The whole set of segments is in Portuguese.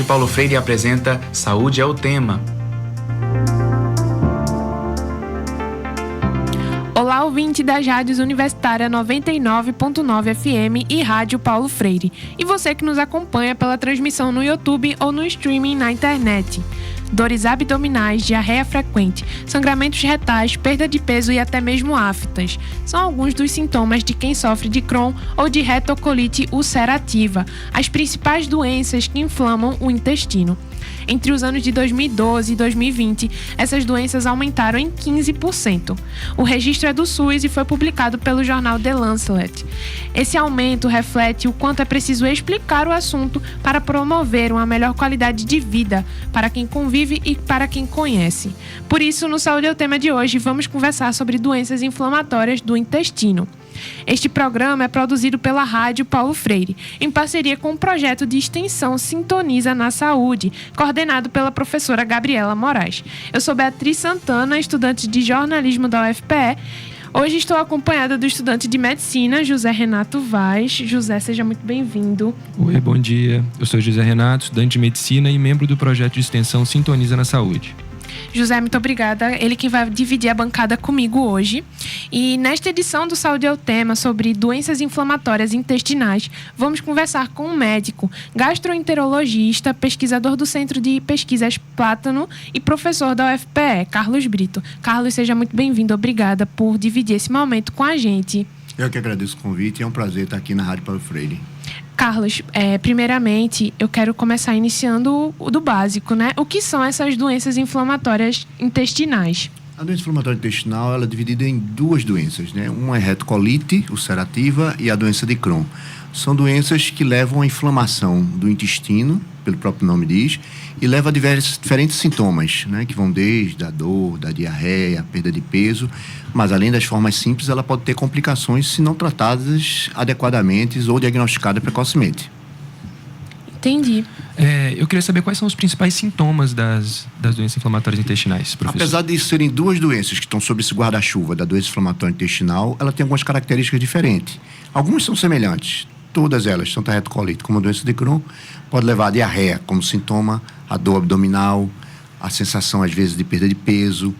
Paulo Freire apresenta Saúde é o Tema. Olá, ouvinte das rádios Universitária 99.9 FM e Rádio Paulo Freire. E você que nos acompanha pela transmissão no YouTube ou no streaming na internet. Dores abdominais, diarreia frequente, sangramentos retais, perda de peso e até mesmo aftas são alguns dos sintomas de quem sofre de Crohn ou de retocolite ulcerativa, as principais doenças que inflamam o intestino. Entre os anos de 2012 e 2020, essas doenças aumentaram em 15%. O registro é do SUS e foi publicado pelo jornal The Lancet. Esse aumento reflete o quanto é preciso explicar o assunto para promover uma melhor qualidade de vida para quem convive e para quem conhece. Por isso, no Saúde é o Tema de hoje, vamos conversar sobre doenças inflamatórias do intestino. Este programa é produzido pela Rádio Paulo Freire, em parceria com o projeto de extensão Sintoniza na Saúde, coordenado pela professora Gabriela Moraes. Eu sou Beatriz Santana, estudante de jornalismo da UFPE. Hoje estou acompanhada do estudante de medicina, José Renato Vaz. José, seja muito bem-vindo. Oi, bom dia. Eu sou José Renato, estudante de medicina e membro do projeto de extensão Sintoniza na Saúde. José, muito obrigada. Ele que vai dividir a bancada comigo hoje. E nesta edição do Saúde é o Tema sobre doenças inflamatórias intestinais, vamos conversar com um médico, gastroenterologista, pesquisador do Centro de Pesquisas Plátano e professor da UFPE, Carlos Brito. Carlos, seja muito bem-vindo. Obrigada por dividir esse momento com a gente. Eu que agradeço o convite e é um prazer estar aqui na Rádio Paulo Freire. Carlos, primeiramente, eu quero começar iniciando do básico, né? O que são essas doenças inflamatórias intestinais? A doença inflamatória intestinal ela é dividida em duas doenças, né? Uma é retocolite ulcerativa e a doença de Crohn. São doenças que levam à inflamação do intestino, pelo próprio nome diz, e leva a diferentes sintomas, né? Que vão desde a dor, da diarreia, perda de peso, mas além das formas simples, ela pode ter complicações se não tratadas adequadamente ou diagnosticadas precocemente. Entendi. Eu queria saber quais são os principais sintomas das doenças inflamatórias intestinais, professor. Apesar de serem duas doenças que estão sob esse guarda-chuva da doença inflamatória intestinal, ela tem algumas características diferentes. Algumas são semelhantes, todas elas, tanto a retocolite como a doença de Crohn, pode levar a diarreia como sintoma, a dor abdominal, a sensação às vezes de perda de peso,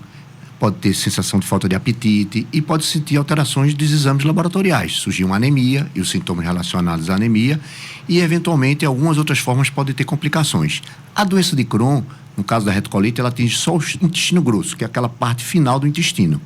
pode ter sensação de falta de apetite e pode sentir alterações dos exames laboratoriais. Surgir uma anemia e os sintomas relacionados à anemia e, eventualmente, algumas outras formas podem ter complicações. A doença de Crohn, no caso da retocolite, ela atinge só o intestino grosso, que é aquela parte final do intestino.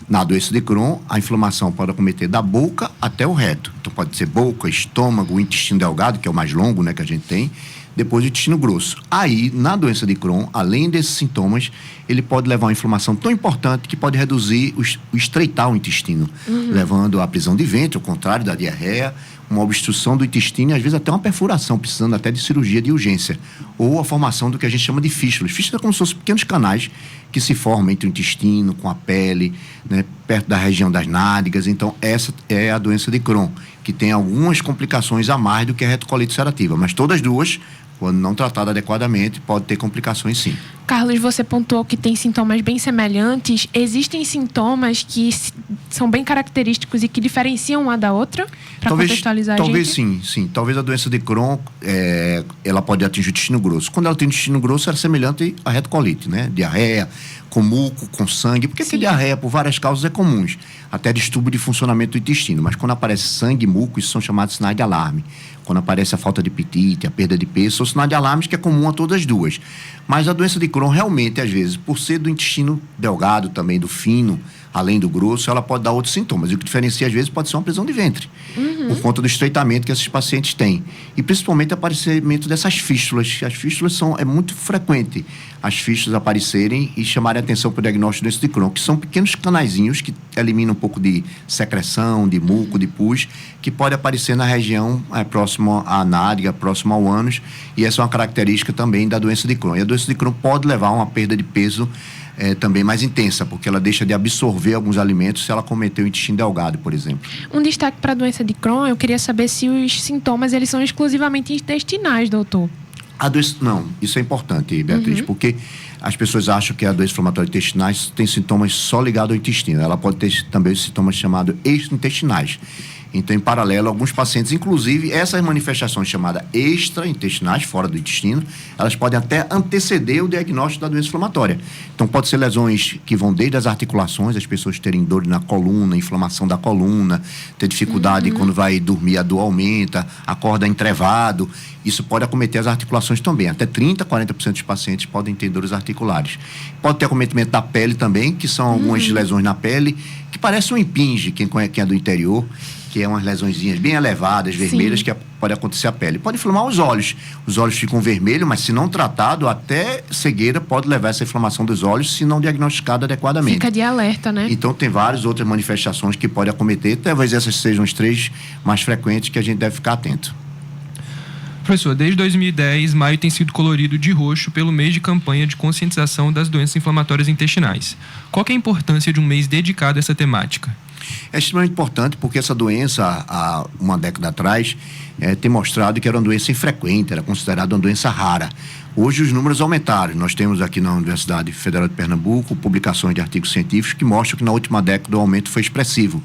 Na doença de Crohn, a inflamação pode acometer da boca até o reto. Então, pode ser boca, estômago, o intestino delgado, que é o mais longo, né, que a gente tem, depois o intestino grosso. Aí, na doença de Crohn, além desses sintomas, ele pode levar a uma inflamação tão importante que pode reduzir, estreitar o intestino, levando à prisão de ventre, ao contrário da diarreia, uma obstrução do intestino e às vezes até uma perfuração, precisando até de cirurgia de urgência, ou a formação do que a gente chama de fístulas. Fístulas é como se fossem pequenos canais que se formam entre o intestino, com a pele, né, perto da região das nádegas. Então, essa é a doença de Crohn, que tem algumas complicações a mais do que a retocolite ulcerativa, mas todas duas, quando não tratada adequadamente, pode ter complicações sim. Carlos, você pontuou que tem sintomas bem semelhantes. Existem sintomas que são bem característicos e que diferenciam uma da outra? Para contextualizar a gente? Talvez sim. Talvez a doença de Crohn, ela pode atingir o intestino grosso. Quando ela tem o intestino grosso, ela é semelhante à retocolite, né? Diarreia, com muco, com sangue. Porque a diarreia, por várias causas, é comum. Até distúrbio de funcionamento do intestino. Mas quando aparece sangue e muco, isso são chamados sinais de alarme. Quando aparece a falta de apetite, a perda de peso, são sinais de alarme que é comum a todas as duas. Mas a doença de Crohn, realmente, às vezes, por ser do intestino delgado também, do fino, além do grosso, ela pode dar outros sintomas. E o que diferencia, às vezes, pode ser uma prisão de ventre, por conta do estreitamento que esses pacientes têm. E, principalmente, o aparecimento dessas fístulas. As fístulas é muito frequente, as fístulas aparecerem e chamarem a atenção para o diagnóstico desse de Crohn, que são pequenos canaizinhos que eliminam um pouco de secreção, de muco, de pus, que pode aparecer na região próximo à nádega, próximo ao ânus, e essa é uma característica também da doença de Crohn. E a doença de Crohn pode levar a uma perda de peso também mais intensa, porque ela deixa de absorver alguns alimentos se ela cometer o intestino delgado, por exemplo. Um destaque para a doença de Crohn, eu queria saber se os sintomas eles são exclusivamente intestinais, doutor. Não, isso é importante, Beatriz, porque as pessoas acham que a doença inflamatória intestinal tem sintomas só ligados ao intestino. Ela pode ter também os sintomas chamados extraintestinais. Então, em paralelo, alguns pacientes, inclusive, essas manifestações chamadas extraintestinais, fora do intestino, elas podem até anteceder o diagnóstico da doença inflamatória. Então, pode ser lesões que vão desde as articulações, as pessoas terem dor na coluna, inflamação da coluna, ter dificuldade quando vai dormir, a dor aumenta, acorda entrevado. Isso pode acometer as articulações também. Até 30%, 40% dos pacientes podem ter dores articulares. Pode ter acometimento da pele também, que são algumas lesões na pele, que parece um impinge, quem é do interior, que é umas lesõezinhas bem elevadas, vermelhas, que pode acontecer a pele. Pode inflamar os olhos. Os olhos ficam vermelhos, mas se não tratado, até cegueira pode levar essa inflamação dos olhos, se não diagnosticado adequadamente. Fica de alerta, né? Então, tem várias outras manifestações que podem acometer. Talvez essas sejam as 3 mais frequentes que a gente deve ficar atento. Professor, desde 2010, maio tem sido colorido de roxo pelo mês de campanha de conscientização das doenças inflamatórias intestinais. Qual que é a importância de um mês dedicado a essa temática? É extremamente importante porque essa doença, há uma década atrás, tem mostrado que era uma doença infrequente, era considerada uma doença rara. Hoje os números aumentaram. Nós temos aqui na Universidade Federal de Pernambuco publicações de artigos científicos que mostram que na última década o aumento foi expressivo.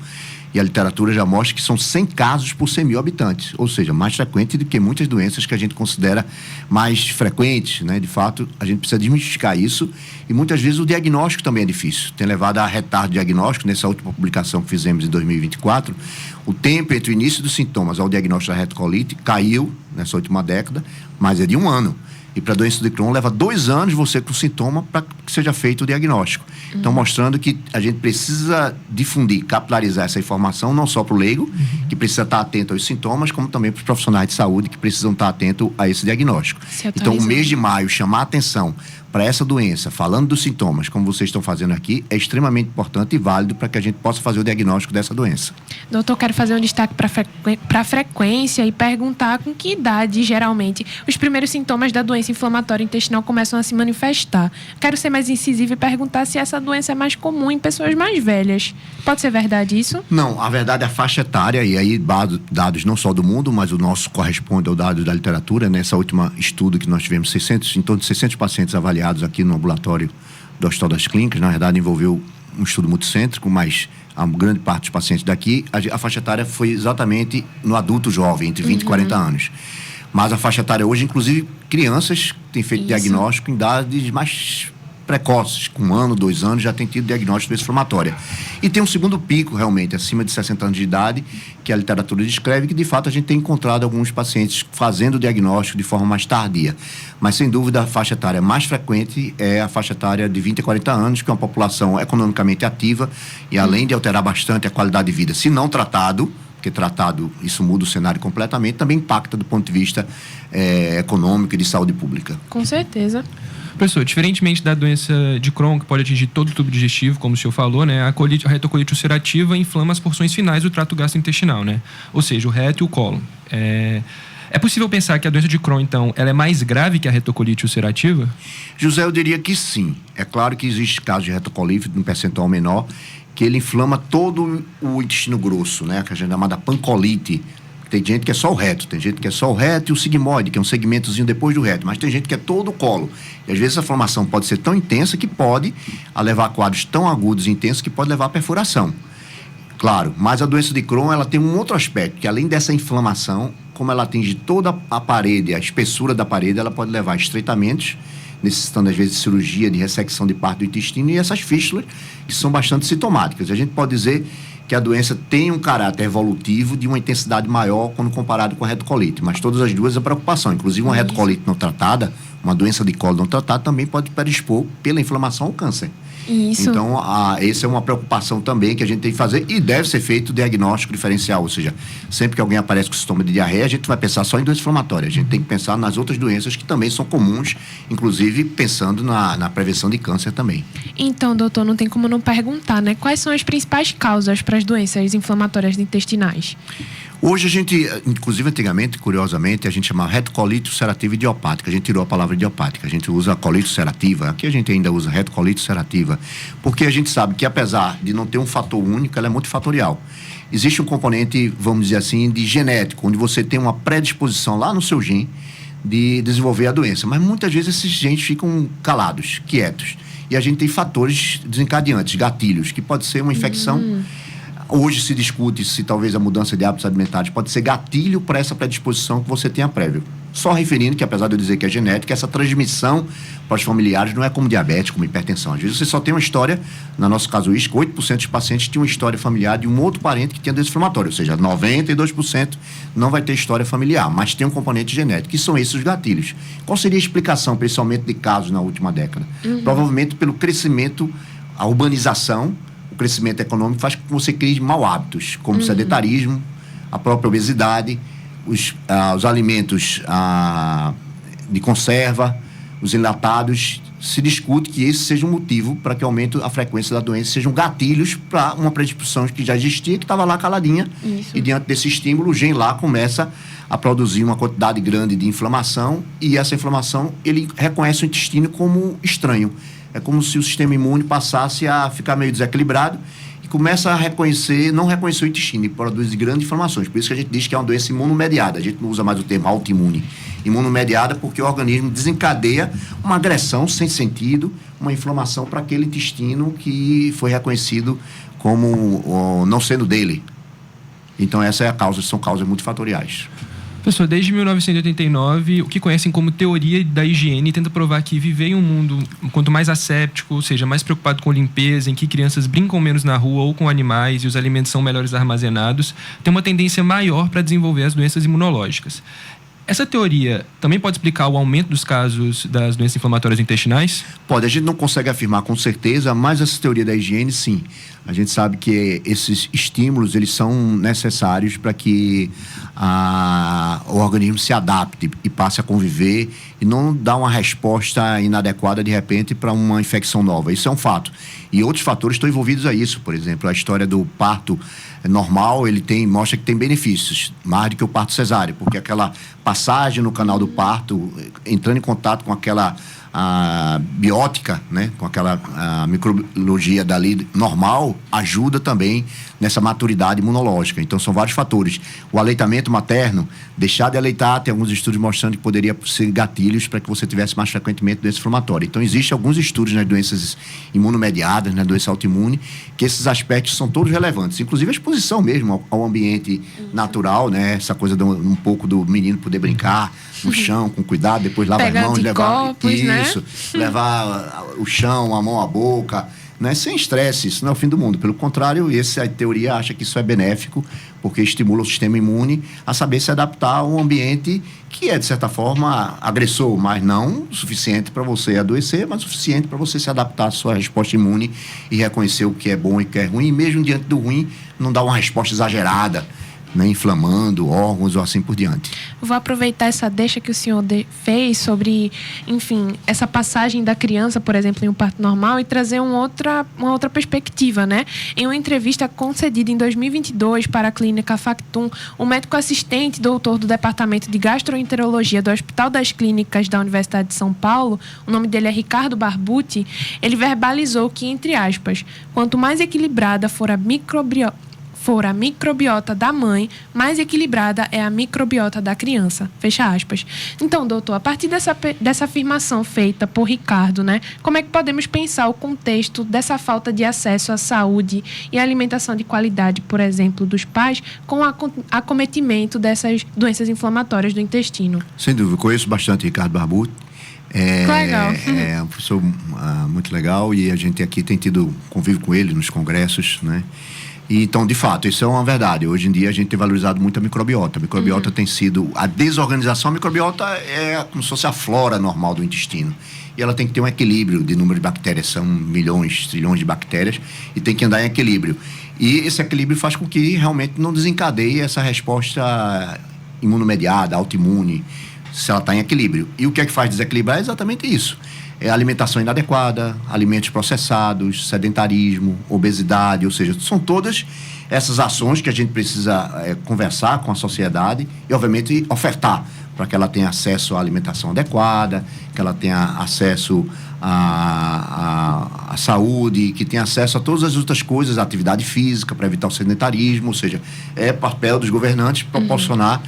E a literatura já mostra que são 100 casos por 100 mil habitantes, ou seja, mais frequente do que muitas doenças que a gente considera mais frequentes, né? De fato, a gente precisa desmistificar isso e muitas vezes o diagnóstico também é difícil. Tem levado a retardo diagnóstico. Nessa última publicação que fizemos em 2024, o tempo entre o início dos sintomas ao diagnóstico da retocolite caiu nessa última década, mas é de 1 ano. E para a doença de Crohn leva 2 anos você com sintoma para que seja feito o diagnóstico. Então, mostrando que a gente precisa difundir, capilarizar essa informação, não só para o leigo, que precisa estar atento aos sintomas, como também para os profissionais de saúde que precisam estar atentos a esse diagnóstico. Então, o mês de maio, chamar a atenção para essa doença, falando dos sintomas, como vocês estão fazendo aqui, é extremamente importante e válido para que a gente possa fazer o diagnóstico dessa doença. Doutor, quero fazer um destaque para a frequência e perguntar com que idade, geralmente, os primeiros sintomas da doença inflamatória intestinal começam a se manifestar. Quero ser mais incisiva e perguntar se essa doença é mais comum em pessoas mais velhas. Pode ser verdade isso? Não, a verdade é a faixa etária, e aí dados não só do mundo, mas o nosso corresponde ao dado da literatura. Nessa última estudo que nós tivemos em torno de 600 pacientes avaliados aqui no ambulatório do Hospital das Clínicas, na verdade envolveu um estudo multicêntrico, mas a grande parte dos pacientes daqui, a faixa etária foi exatamente no adulto jovem, entre 20 e 40 anos. Mas a faixa etária hoje, inclusive crianças têm feito diagnóstico em idades mais precoces, com 1 ano, 2 anos, já tem tido diagnóstico de doença inflamatória. E tem um segundo pico, realmente, acima de 60 anos de idade, que a literatura descreve, que de fato a gente tem encontrado alguns pacientes fazendo o diagnóstico de forma mais tardia. Mas, sem dúvida, a faixa etária mais frequente é a faixa etária de 20 a 40 anos, que é uma população economicamente ativa e, além de alterar bastante a qualidade de vida, se não tratado, porque tratado, isso muda o cenário completamente, também impacta do ponto de vista econômico e de saúde pública. Com certeza. Professor, diferentemente da doença de Crohn, que pode atingir todo o tubo digestivo, como o senhor falou, né, a retocolite ulcerativa inflama as porções finais do trato gastrointestinal, né? Ou seja, o reto e o cólon. É possível pensar que a doença de Crohn, então, ela é mais grave que a retocolite ulcerativa? José, eu diria que sim. É claro que existe casos de retocolite, num percentual menor, que ele inflama todo o intestino grosso, né? Que a gente chama de pancolite. Tem gente que é só o reto, tem gente que é só o reto e o sigmoide, que é um segmentozinho depois do reto, mas tem gente que é todo o colo. E às vezes essa inflamação pode ser tão intensa que pode levar a quadros tão agudos e intensos que pode levar a perfuração. Claro, mas a doença de Crohn, ela tem um outro aspecto, que além dessa inflamação, como ela atinge toda a parede, a espessura da parede, ela pode levar a estreitamentos, necessitando às vezes de cirurgia, de ressecção de parte do intestino, e essas fístulas que são bastante sintomáticas. A gente pode dizer que a doença tem um caráter evolutivo de uma intensidade maior quando comparado com a retocolite, mas todas as duas é preocupação. Inclusive uma retocolite não tratada, uma doença de colo não tratada, também pode predispor pela inflamação ao câncer. Isso. Então, essa é uma preocupação também que a gente tem que fazer e deve ser feito o diagnóstico diferencial, ou seja, sempre que alguém aparece com sintoma de diarreia, a gente vai pensar só em doença inflamatória, a gente tem que pensar nas outras doenças que também são comuns, inclusive pensando na prevenção de câncer também. Então, doutor, não tem como não perguntar, né? Quais são as principais causas para as doenças inflamatórias intestinais? Hoje a gente, inclusive antigamente, curiosamente, a gente chamava retocolite ulcerativa idiopática. A gente tirou a palavra idiopática. A gente usa a colite ulcerativa. Aqui a gente ainda usa retocolite ulcerativa. Porque a gente sabe que, apesar de não ter um fator único, ela é multifatorial. Existe um componente, vamos dizer assim, de genético, onde você tem uma predisposição lá no seu gene de desenvolver a doença. Mas muitas vezes esses genes ficam calados, quietos. E a gente tem fatores desencadeantes, gatilhos, que pode ser uma infecção Hoje se discute se talvez a mudança de hábitos alimentares pode ser gatilho para essa predisposição que você tenha prévio. Só referindo que, apesar de eu dizer que é genética, essa transmissão para os familiares não é como diabetes, como hipertensão. Às vezes você só tem uma história, na nossa casuística, 8% dos pacientes tinham uma história familiar de um outro parente que tinha doença inflamatória, ou seja, 92% não vai ter história familiar, mas tem um componente genético, que são esses os gatilhos. Qual seria a explicação para esse aumento de casos na última década? Provavelmente pelo crescimento, a urbanização, o crescimento econômico faz com que você crie mau hábitos, como o sedentarismo, a própria obesidade, os alimentos de conserva, os enlatados. Se discute que esse seja um motivo para que aumente a frequência da doença, sejam gatilhos para uma predisposição que já existia, que estava lá caladinha. Isso. E diante desse estímulo, o gene lá começa a produzir uma quantidade grande de inflamação, e essa inflamação, ele reconhece o intestino como estranho. É como se o sistema imune passasse a ficar meio desequilibrado e começa a não reconhecer o intestino, e produz grandes inflamações. Por isso que a gente diz que é uma doença imunomediada. A gente não usa mais o termo autoimune. Imunomediada porque o organismo desencadeia uma agressão sem sentido, uma inflamação para aquele intestino que foi reconhecido como não sendo dele. Então essa é a causa, são causas multifatoriais. Professor, desde 1989, o que conhecem como teoria da higiene tenta provar que viver em um mundo quanto mais asséptico, ou seja, mais preocupado com limpeza, em que crianças brincam menos na rua ou com animais e os alimentos são melhores armazenados, tem uma tendência maior para desenvolver as doenças imunológicas. Essa teoria também pode explicar o aumento dos casos das doenças inflamatórias intestinais? Pode, a gente não consegue afirmar com certeza, mas essa teoria da higiene, sim. A gente sabe que esses estímulos, eles são necessários para que o organismo se adapte e passe a conviver e não dá uma resposta inadequada, de repente, para uma infecção nova. Isso é um fato. E outros fatores estão envolvidos a isso. Por exemplo, a história do parto normal, mostra que tem benefícios, mais do que o parto cesáreo, porque aquela passagem no canal do parto, entrando em contato com aquela biótica, né, com aquela microbiologia dali normal, ajuda também nessa maturidade imunológica. Então são vários fatores. O aleitamento materno, deixar de aleitar, tem alguns estudos mostrando que poderia ser gatilhos para que você tivesse mais frequentemente doença inflamatória. Então existem alguns estudos nas doenças imunomediadas, na doença autoimune, que esses aspectos são todos relevantes, inclusive a exposição mesmo ao ambiente natural, né, essa coisa um pouco do menino poder brincar no chão, com cuidado, depois lavar as mãos, levar isso, né? Levar o chão, a mão à boca, né? Sem estresse. Isso não é o fim do mundo. Pelo contrário, a teoria acha que isso é benéfico, porque estimula o sistema imune a saber se adaptar a um ambiente que é, de certa forma, agressor, mas não o suficiente para você adoecer, mas o suficiente para você se adaptar à sua resposta imune e reconhecer o que é bom e o que é ruim, e mesmo diante do ruim, não dar uma resposta exagerada, né, inflamando órgãos ou assim por diante. Vou aproveitar essa deixa que o senhor fez sobre, enfim, essa passagem da criança, por exemplo, em um parto normal, e trazer uma outra perspectiva, né? Em uma entrevista concedida em 2022 para a clínica Factum, o médico assistente doutor do Departamento de Gastroenterologia do Hospital das Clínicas da Universidade de São Paulo, o nome dele é Ricardo Barbuti, ele verbalizou que, entre aspas, quanto mais equilibrada for a microbiota da mãe, mais equilibrada é a microbiota da criança. Fecha aspas. Então, doutor, a partir dessa afirmação feita por Ricardo, né, como é que podemos pensar o contexto dessa falta de acesso à saúde e alimentação de qualidade, por exemplo, dos pais, com o acometimento dessas doenças inflamatórias do intestino? Sem dúvida, conheço bastante Ricardo Barbuti. Legal. É um professor muito legal, e a gente aqui tem tido convívio com ele nos congressos, né? E, então, de fato, isso é uma verdade. Hoje em dia a gente tem valorizado muito a microbiota. A microbiota tem sido a desorganização. A microbiota é como se fosse a flora normal do intestino. E ela tem que ter um equilíbrio de número de bactérias. São milhões, trilhões de bactérias, e tem que andar em equilíbrio. E esse equilíbrio faz com que realmente não desencadeie essa resposta imunomediada, autoimune, se ela está em equilíbrio. E o que é que faz desequilibrar é exatamente isso. É alimentação inadequada, alimentos processados, sedentarismo, obesidade, ou seja, são todas essas ações que a gente precisa conversar com a sociedade e, obviamente, ofertar para que ela tenha acesso à alimentação adequada, que ela tenha acesso à saúde, que tenha acesso a todas as outras coisas, à atividade física para evitar o sedentarismo, ou seja, é papel dos governantes proporcionar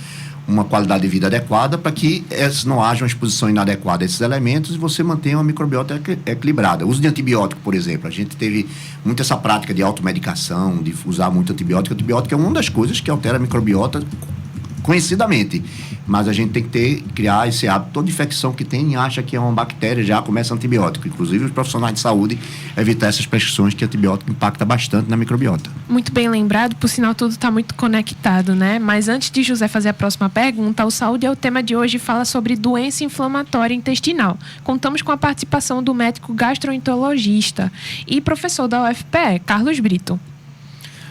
uma qualidade de vida adequada para que não haja uma exposição inadequada a esses elementos e você mantenha uma microbiota equilibrada. O uso de antibiótico, por exemplo, a gente teve muito essa prática de automedicação, de usar muito antibiótico. Antibiótico é uma das coisas que altera a microbiota conhecidamente, mas a gente tem que criar esse hábito. Toda infecção que tem acha que é uma bactéria, já começa antibiótico. Inclusive os profissionais de saúde evitar essas prescrições que antibiótico impacta bastante na microbiota. Muito bem lembrado, por sinal tudo está muito conectado, né? Mas antes de José fazer a próxima pergunta, o Saúde é o tema de hoje, fala sobre doença inflamatória intestinal. Contamos com a participação do médico gastroenterologista e professor da UFPE, Carlos Brito.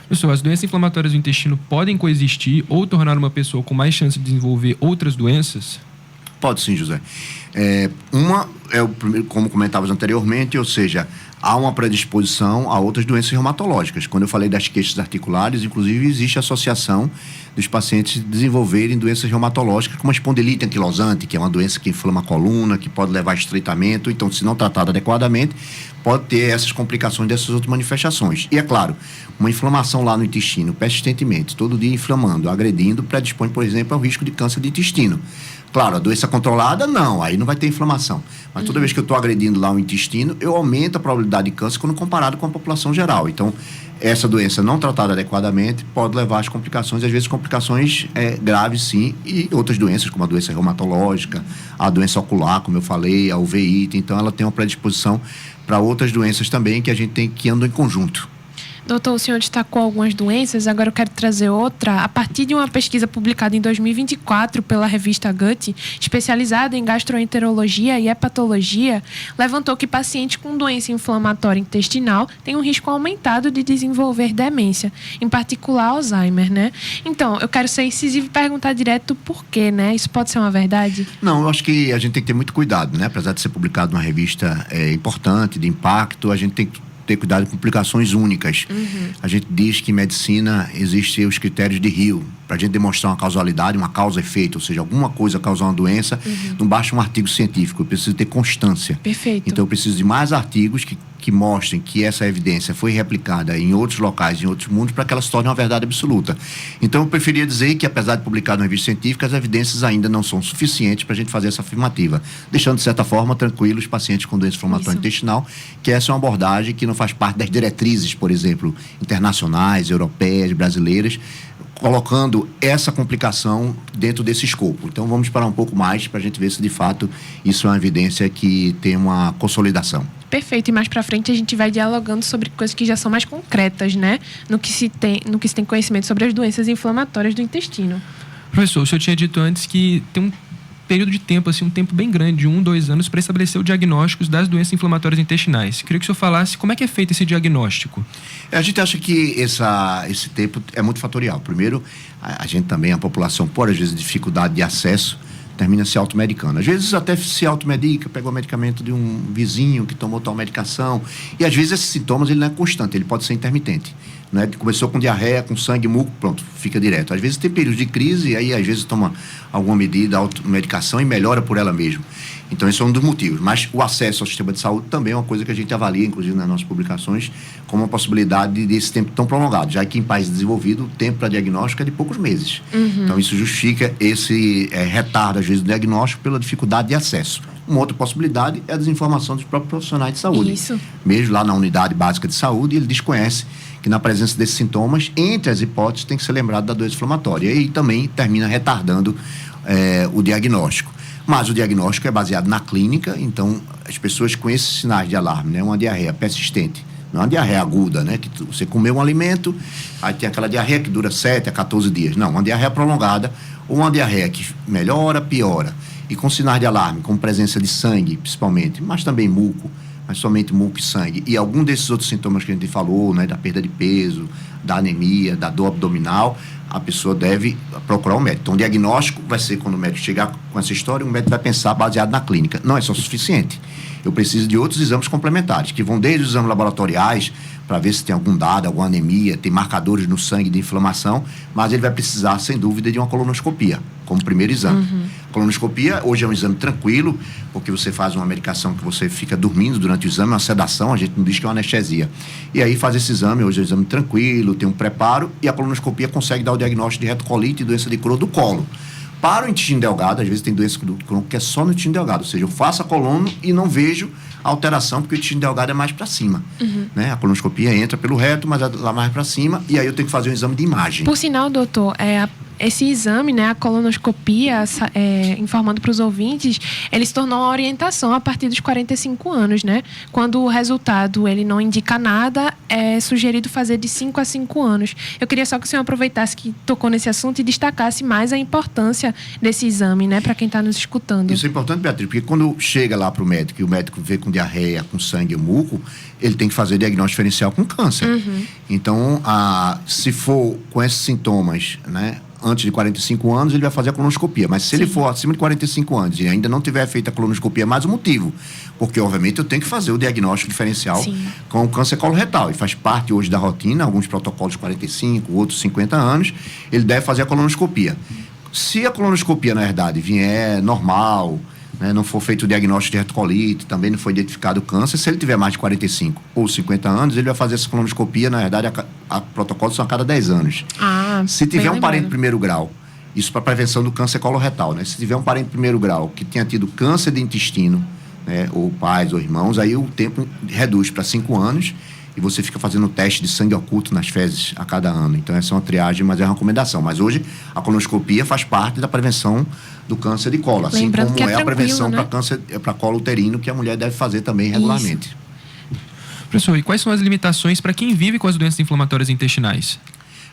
Pessoal, as doenças inflamatórias do intestino podem coexistir ou tornar uma pessoa com mais chance de desenvolver outras doenças? Pode sim, José. Uma é o primeiro, como comentávamos anteriormente, ou seja, há uma predisposição a outras doenças reumatológicas. Quando eu falei das queixas articulares, inclusive existe a associação dos pacientes desenvolverem doenças reumatológicas, como a espondilite anquilosante, que é uma doença que inflama a coluna, que pode levar a estreitamento. Então, se não tratada adequadamente, pode ter essas complicações dessas outras manifestações. E, é claro, uma inflamação lá no intestino, persistentemente, todo dia inflamando, agredindo, predispõe, por exemplo, ao risco de câncer de intestino. Claro, a doença controlada, não, aí não vai ter inflamação. Mas toda vez que eu estou agredindo lá o intestino, eu aumento a probabilidade de câncer quando comparado com a população geral. Então, essa doença não tratada adequadamente pode levar às complicações, às vezes complicações graves, sim, e outras doenças, como a doença reumatológica, a doença ocular, como eu falei, a uveíte. Então, ela tem uma predisposição para outras doenças também que a gente tem que andar em conjunto. Doutor, o senhor destacou algumas doenças, agora eu quero trazer outra. A partir de uma pesquisa publicada em 2024 pela revista Gut, especializada em gastroenterologia e hepatologia, levantou que pacientes com doença inflamatória intestinal têm um risco aumentado de desenvolver demência, em particular Alzheimer, né? Então, eu quero ser incisivo e perguntar direto por quê, né? Isso pode ser uma verdade? Não, eu acho que a gente tem que ter muito cuidado, né? Apesar de ser publicado numa revista importante, de impacto, a gente tem que ter cuidado com complicações únicas. A gente diz que em medicina existem os critérios de Rio, para a gente demonstrar uma causalidade, uma causa-efeito, ou seja, alguma coisa causar uma doença, não basta um artigo científico, eu preciso ter constância. Perfeito. Então eu preciso de mais artigos que mostrem que essa evidência foi replicada em outros locais, em outros mundos, para que ela se torne uma verdade absoluta. Então eu preferia dizer que, apesar de publicar numa revista científica, as evidências ainda não são suficientes para a gente fazer essa afirmativa, deixando, de certa forma, tranquilos os pacientes com doença inflamatória intestinal, que essa é uma abordagem que não faz parte das diretrizes, por exemplo, internacionais, europeias, brasileiras, colocando essa complicação dentro desse escopo. Então vamos esperar um pouco mais para a gente ver se de fato isso é uma evidência que tem uma consolidação. Perfeito, e mais para frente a gente vai dialogando sobre coisas que já são mais concretas, né? No que se tem conhecimento sobre as doenças inflamatórias do intestino. Professor, o senhor tinha dito antes que tem um período de tempo, assim, um tempo bem grande, de 1-2 anos, para estabelecer o diagnóstico das doenças inflamatórias intestinais. Queria que o senhor falasse como é que é feito esse diagnóstico. A gente acha que esse tempo é muito fatorial. Primeiro, a gente também, a população, por às vezes dificuldade de acesso, termina se automedicando. Às vezes até se automedica, pega o medicamento de um vizinho que tomou tal medicação. E às vezes esses sintomas ele não é constante, ele pode ser intermitente. Né? Começou com diarreia, com sangue, muco, pronto, fica direto. Às vezes tem períodos de crise, aí às vezes toma alguma medida, automedicação e melhora por ela mesma. Então esse é um dos motivos. Mas o acesso ao sistema de saúde também é uma coisa que a gente avalia, inclusive nas nossas publicações, como uma possibilidade desse tempo tão prolongado, já que em países desenvolvidos o tempo para diagnóstico é de poucos meses. Então isso justifica esse retardo, às vezes, do diagnóstico pela dificuldade de acesso. Uma outra possibilidade é a desinformação dos próprios profissionais de saúde. Isso. Mesmo lá na unidade básica de saúde, ele desconhece que na presença desses sintomas, entre as hipóteses, tem que ser lembrado da doença inflamatória. E aí também termina retardando o diagnóstico. Mas o diagnóstico é baseado na clínica, então as pessoas com esses sinais de alarme, né, uma diarreia persistente, não é uma diarreia aguda, né, que você comeu um alimento, aí tem aquela diarreia que dura 7 a 14 dias. Não, uma diarreia prolongada, ou uma diarreia que melhora, piora, e com sinais de alarme, como presença de sangue, principalmente, mas também muco, mas somente muco e sangue, e algum desses outros sintomas que a gente falou, né, da perda de peso, da anemia, da dor abdominal, a pessoa deve procurar um médico. Então, o diagnóstico vai ser, quando o médico chegar com essa história, o médico vai pensar baseado na clínica. Não é só suficiente. Eu preciso de outros exames complementares, que vão desde os exames laboratoriais, para ver se tem algum dado, alguma anemia, tem marcadores no sangue de inflamação, mas ele vai precisar, sem dúvida, de uma colonoscopia, como primeiro exame. Colonoscopia, hoje é um exame tranquilo, porque você faz uma medicação que você fica dormindo durante o exame, uma sedação, a gente não diz que é uma anestesia. E aí faz esse exame, hoje é um exame tranquilo, tem um preparo, e a colonoscopia consegue dar o diagnóstico de retocolite e doença de Crohn do colo. para o intestino delgado. Às vezes tem doença do Crohn que é só no intestino delgado, ou seja, eu faço a colono e não vejo alteração, porque o intestino delgado é mais para cima, né? A colonoscopia entra pelo reto, mas é lá mais para cima, e aí eu tenho que fazer um exame de imagem. Por sinal, doutor, esse exame, né, a colonoscopia, informando para os ouvintes, ele se tornou uma orientação a partir dos 45 anos, né? Quando o resultado ele não indica nada, é sugerido fazer de 5 a 5 anos. Eu queria só que o senhor aproveitasse que tocou nesse assunto e destacasse mais a importância desse exame, né, para quem está nos escutando. Isso é importante, Beatriz, porque quando chega lá para o médico e o médico vê com diarreia, com sangue e muco, ele tem que fazer diagnóstico diferencial com câncer. Então, se for com esses sintomas, né, antes de 45 anos, ele vai fazer a colonoscopia. Mas se ele for acima de 45 anos e ainda não tiver feito a colonoscopia, é mais um motivo. Porque, obviamente, eu tenho que fazer o diagnóstico diferencial com o câncer coloretal. E faz parte hoje da rotina, alguns protocolos de 45, outros 50 anos, ele deve fazer a colonoscopia. Se a colonoscopia, na verdade, vier normal, né, não for feito o diagnóstico de retocolite, também não foi identificado câncer, se ele tiver mais de 45 ou 50 anos, ele vai fazer essa colonoscopia, na verdade, a protocolos são a cada 10 anos. Se tiver um parente de primeiro grau, isso para prevenção do câncer coloretal, né? Se tiver um parente de primeiro grau que tenha tido câncer de intestino, né, ou pais ou irmãos, aí o tempo reduz para 5 anos e você fica fazendo teste de sangue oculto nas fezes a cada ano. Então, essa é uma triagem, mas é uma recomendação. Mas hoje, a colonoscopia faz parte da prevenção do câncer de colo, assim lembrando como é a prevenção, né, para câncer, para colo uterino, que a mulher deve fazer também regularmente. Professor, e quais são as limitações para quem vive com as doenças inflamatórias intestinais?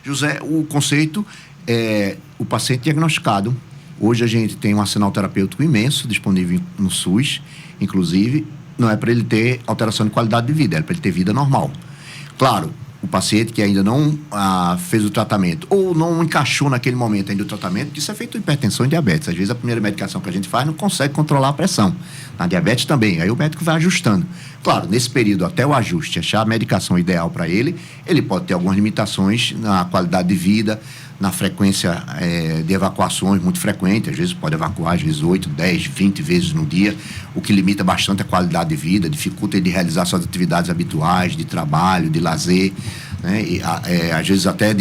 José, o conceito é o paciente diagnosticado. Hoje a gente tem um arsenal terapêutico imenso disponível no SUS, inclusive. Não é para ele ter alteração de qualidade de vida, é para ele ter vida normal. Claro, o paciente que ainda não fez o tratamento ou não encaixou naquele momento ainda o tratamento, isso é feito em hipertensão e diabetes. Às vezes a primeira medicação que a gente faz não consegue controlar a pressão. Na diabetes também, aí o médico vai ajustando. Claro, nesse período até o ajuste, achar a medicação ideal para ele pode ter algumas limitações na qualidade de vida, na frequência de evacuações muito frequente. Às vezes pode evacuar, às vezes 8, 10, 20 vezes no dia, o que limita bastante a qualidade de vida, dificulta ele de realizar suas atividades habituais, de trabalho, de lazer, né? E, às vezes até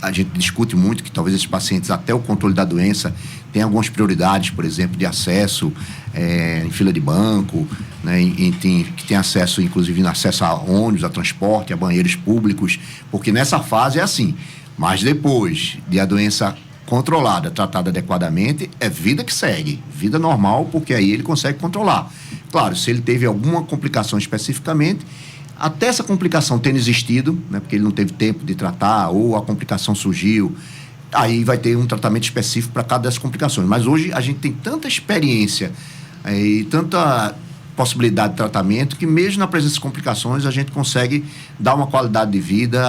a gente discute muito que talvez esses pacientes, até o controle da doença, tem algumas prioridades, por exemplo, de acesso em fila de banco, né? Que tem acesso, inclusive, acesso a ônibus, a transporte, a banheiros públicos, porque nessa fase é assim. Mas depois de a doença controlada, tratada adequadamente, é vida que segue, vida normal, porque aí ele consegue controlar. Claro, se ele teve alguma complicação especificamente, até essa complicação tendo existido, né, porque ele não teve tempo de tratar, ou a complicação surgiu, aí vai ter um tratamento específico para cada dessas complicações. Mas hoje a gente tem tanta experiência e tanta possibilidade de tratamento que mesmo na presença de complicações a gente consegue dar uma qualidade de vida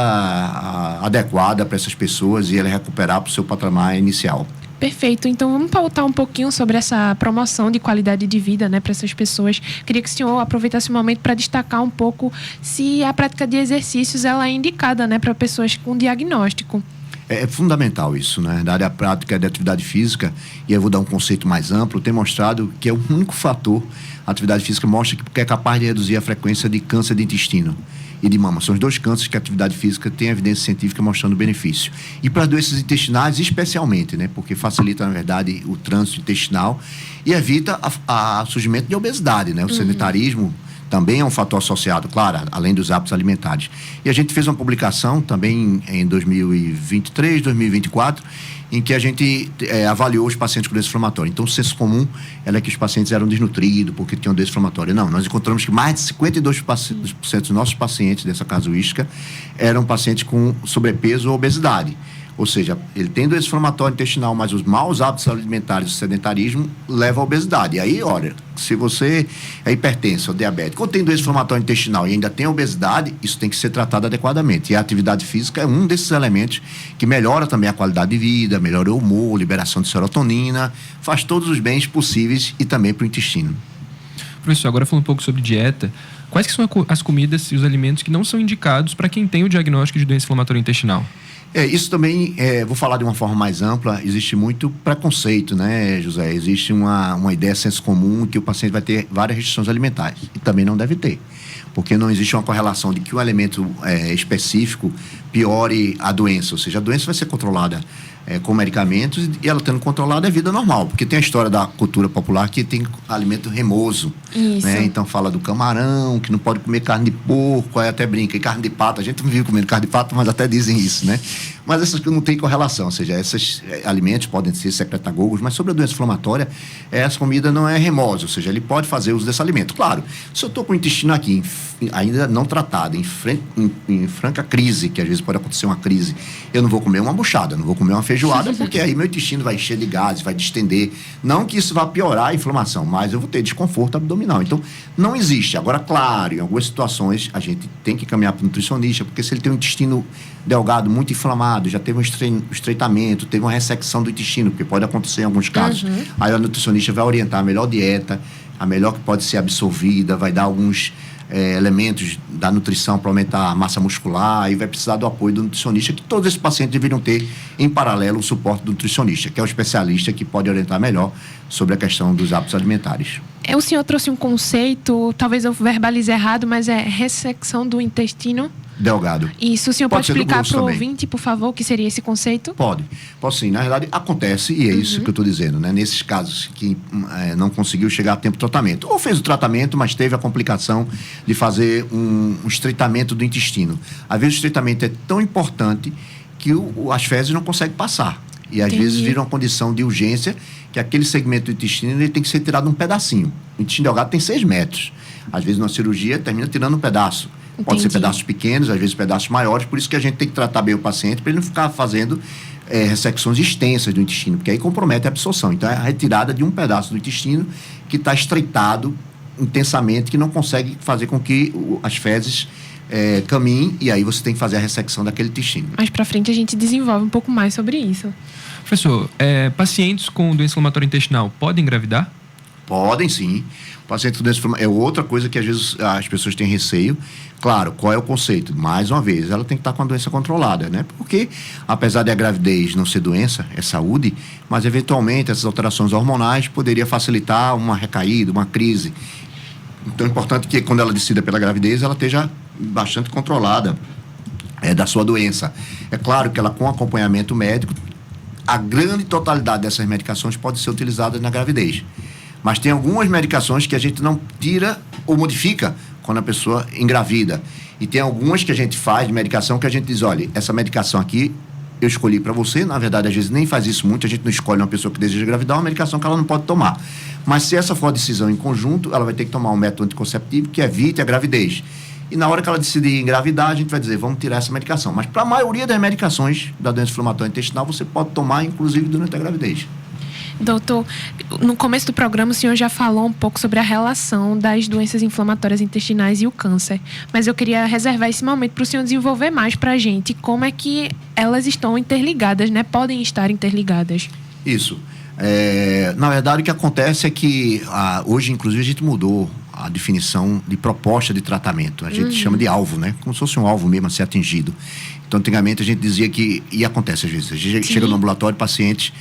adequada para essas pessoas e ele recuperar para o seu patamar inicial. Perfeito. Então, vamos pautar um pouquinho sobre essa promoção de qualidade de vida, né, para essas pessoas. Queria que o senhor aproveitasse o momento para destacar um pouco se a prática de exercícios ela é indicada, né, para pessoas com diagnóstico. É fundamental isso, né? Na verdade, a prática de atividade física, e eu vou dar um conceito mais amplo, tem mostrado que é o único fator, a atividade física mostra que é capaz de reduzir a frequência de câncer de intestino e de mama. São os dois cânceres que a atividade física tem evidência científica mostrando benefício. E para as doenças intestinais, especialmente, né? Porque facilita, na verdade, o trânsito intestinal e evita o surgimento de obesidade, né? O sedentarismo também é um fator associado, claro, além dos hábitos alimentares. E a gente fez uma publicação também em 2023, 2024, em que a gente avaliou os pacientes com doença inflamatória. Então, o senso comum era que os pacientes eram desnutridos porque tinham doença inflamatória. Não, nós encontramos que mais de 52% dos nossos pacientes dessa casuística eram pacientes com sobrepeso ou obesidade. Ou seja, ele tem doença inflamatória intestinal, mas os maus hábitos alimentares e o sedentarismo levam à obesidade. E aí, olha, se você é hipertenso ou diabético ou tem doença inflamatória intestinal e ainda tem obesidade, isso tem que ser tratado adequadamente. E a atividade física é um desses elementos que melhora também a qualidade de vida, melhora o humor, liberação de serotonina, faz todos os bens possíveis e também para o intestino. Professor, agora falando um pouco sobre dieta, quais que são as comidas e os alimentos que não são indicados para quem tem o diagnóstico de doença inflamatória intestinal? Isso também, vou falar de uma forma mais ampla, existe muito preconceito, né, José? Existe uma ideia senso comum que o paciente vai ter várias restrições alimentares, e também não deve ter, porque não existe uma correlação de que um alimento específico piore a doença, ou seja, a doença vai ser controlada com medicamentos, e ela tendo controlado é vida normal, porque tem a história da cultura popular que tem alimento remoso, né? Então fala do camarão, que não pode comer carne de porco, aí até brinca, e carne de pato, a gente não vive comendo carne de pato, mas até dizem isso, né? Mas essas não tem correlação, ou seja, esses alimentos podem ser secretagogos, mas sobre a doença inflamatória, essa comida não é remosa, ou seja, ele pode fazer uso desse alimento. Claro, se eu estou com o intestino aqui ainda não tratado, em franca crise, que às vezes pode acontecer uma crise, eu não vou comer uma buchada, não vou comer uma feijoada, porque aí meu intestino vai encher de gases, vai distender. Não que isso vá piorar a inflamação, mas eu vou ter desconforto abdominal. Então, não existe. Agora, claro, em algumas situações, a gente tem que caminhar para o nutricionista, porque se ele tem um intestino delgado muito inflamado, já teve um estreitamento, teve uma ressecção do intestino, porque pode acontecer em alguns casos. Aí o nutricionista vai orientar a melhor dieta, a melhor que pode ser absorvida, vai dar alguns elementos da nutrição para aumentar a massa muscular, e vai precisar do apoio do nutricionista, que todos esses pacientes deveriam ter em paralelo o suporte do nutricionista, que é o especialista que pode orientar melhor sobre a questão dos hábitos alimentares. O senhor trouxe um conceito, talvez eu verbalize errado, mas é ressecção do intestino delgado. Isso, o senhor pode explicar para o ouvinte, por favor, o que seria esse conceito? Posso sim. Na verdade, acontece, e é isso que eu estou dizendo, né? Nesses casos que não conseguiu chegar a tempo do tratamento. Ou fez o tratamento, mas teve a complicação de fazer um estreitamento do intestino. Às vezes o estreitamento é tão importante que as fezes não conseguem passar. E às vezes vira uma condição de urgência, que aquele segmento do intestino ele tem que ser tirado um pedacinho. O intestino delgado tem 6 metros. Às vezes, numa cirurgia, termina tirando um pedaço. Pode ser pedaços pequenos, às vezes pedaços maiores, por isso que a gente tem que tratar bem o paciente para ele não ficar fazendo ressecções extensas do intestino, porque aí compromete a absorção. Então é a retirada de um pedaço do intestino que está estreitado intensamente, que não consegue fazer com que as fezes caminhem, e aí você tem que fazer a ressecção daquele intestino. Mais para frente a gente desenvolve um pouco mais sobre isso. Professor, pacientes com doença inflamatória intestinal podem engravidar? Podem sim. O paciente com doença inflamatória é outra coisa que às vezes as pessoas têm receio. Claro, qual é o conceito? Mais uma vez, ela tem que estar com a doença controlada, né? Porque, apesar de a gravidez não ser doença, é saúde, mas eventualmente essas alterações hormonais poderiam facilitar uma recaída, uma crise. Então é importante que quando ela decida pela gravidez, ela esteja bastante controlada da sua doença. É claro que ela, com acompanhamento médico, a grande totalidade dessas medicações pode ser utilizada na gravidez. Mas tem algumas medicações que a gente não tira ou modifica quando a pessoa engravida. E tem algumas que a gente faz de medicação que a gente diz, olha, essa medicação aqui eu escolhi para você. Na verdade, às vezes nem faz isso muito, a gente não escolhe uma pessoa que deseja engravidar uma medicação que ela não pode tomar. Mas se essa for a decisão em conjunto, ela vai ter que tomar um método anticonceptivo que evite a gravidez. E na hora que ela decidir engravidar, a gente vai dizer, vamos tirar essa medicação. Mas para a maioria das medicações da doença inflamatória intestinal, você pode tomar, inclusive, durante a gravidez. Doutor, no começo do programa o senhor já falou um pouco sobre a relação das doenças inflamatórias intestinais e o câncer, mas eu queria reservar esse momento para o senhor desenvolver mais para a gente como é que elas estão interligadas, né? Podem estar interligadas. Isso. Na verdade, o que acontece é que hoje, inclusive, a gente mudou a definição de proposta de tratamento. A gente chama de alvo, né? Como se fosse um alvo mesmo a ser atingido. Então, antigamente, a gente dizia que... E acontece às vezes. A gente chega no ambulatório, pacientes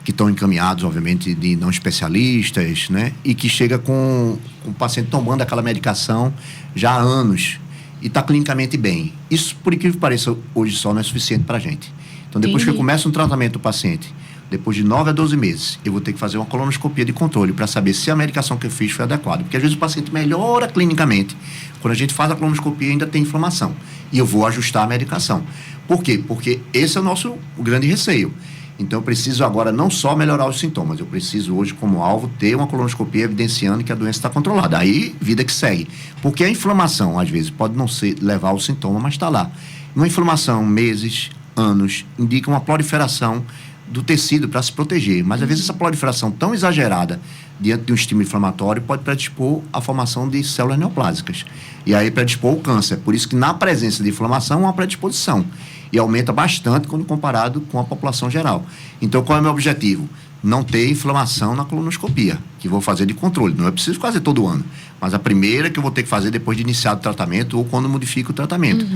que estão encaminhados, obviamente, de não especialistas, né? E que chega com o paciente tomando aquela medicação já há anos e está clinicamente bem. Isso, por incrível que pareça, hoje só não é suficiente para a gente. Então, depois que eu começo um tratamento do paciente, depois de 9 a 12 meses, eu vou ter que fazer uma colonoscopia de controle para saber se a medicação que eu fiz foi adequada. Porque às vezes o paciente melhora clinicamente. Quando a gente faz a colonoscopia, ainda tem inflamação. E eu vou ajustar a medicação. Por quê? Porque esse é o nosso grande receio. Então, eu preciso agora não só melhorar os sintomas, eu preciso hoje, como alvo, ter uma colonoscopia evidenciando que a doença está controlada. Aí, vida que segue. Porque a inflamação, às vezes, pode não levar ao sintoma, mas está lá. Uma inflamação, meses, anos, indica uma proliferação do tecido para se proteger. Mas, às vezes, essa proliferação tão exagerada diante de um estímulo inflamatório pode predispor à formação de células neoplásicas. E aí predispor o câncer. Por isso que, na presença de inflamação, há uma predisposição. E aumenta bastante quando comparado com a população geral. Então, qual é o meu objetivo? Não ter inflamação na colonoscopia, que vou fazer de controle. Não é preciso fazer todo ano, mas a primeira que eu vou ter que fazer depois de iniciar o tratamento ou quando modifico o tratamento.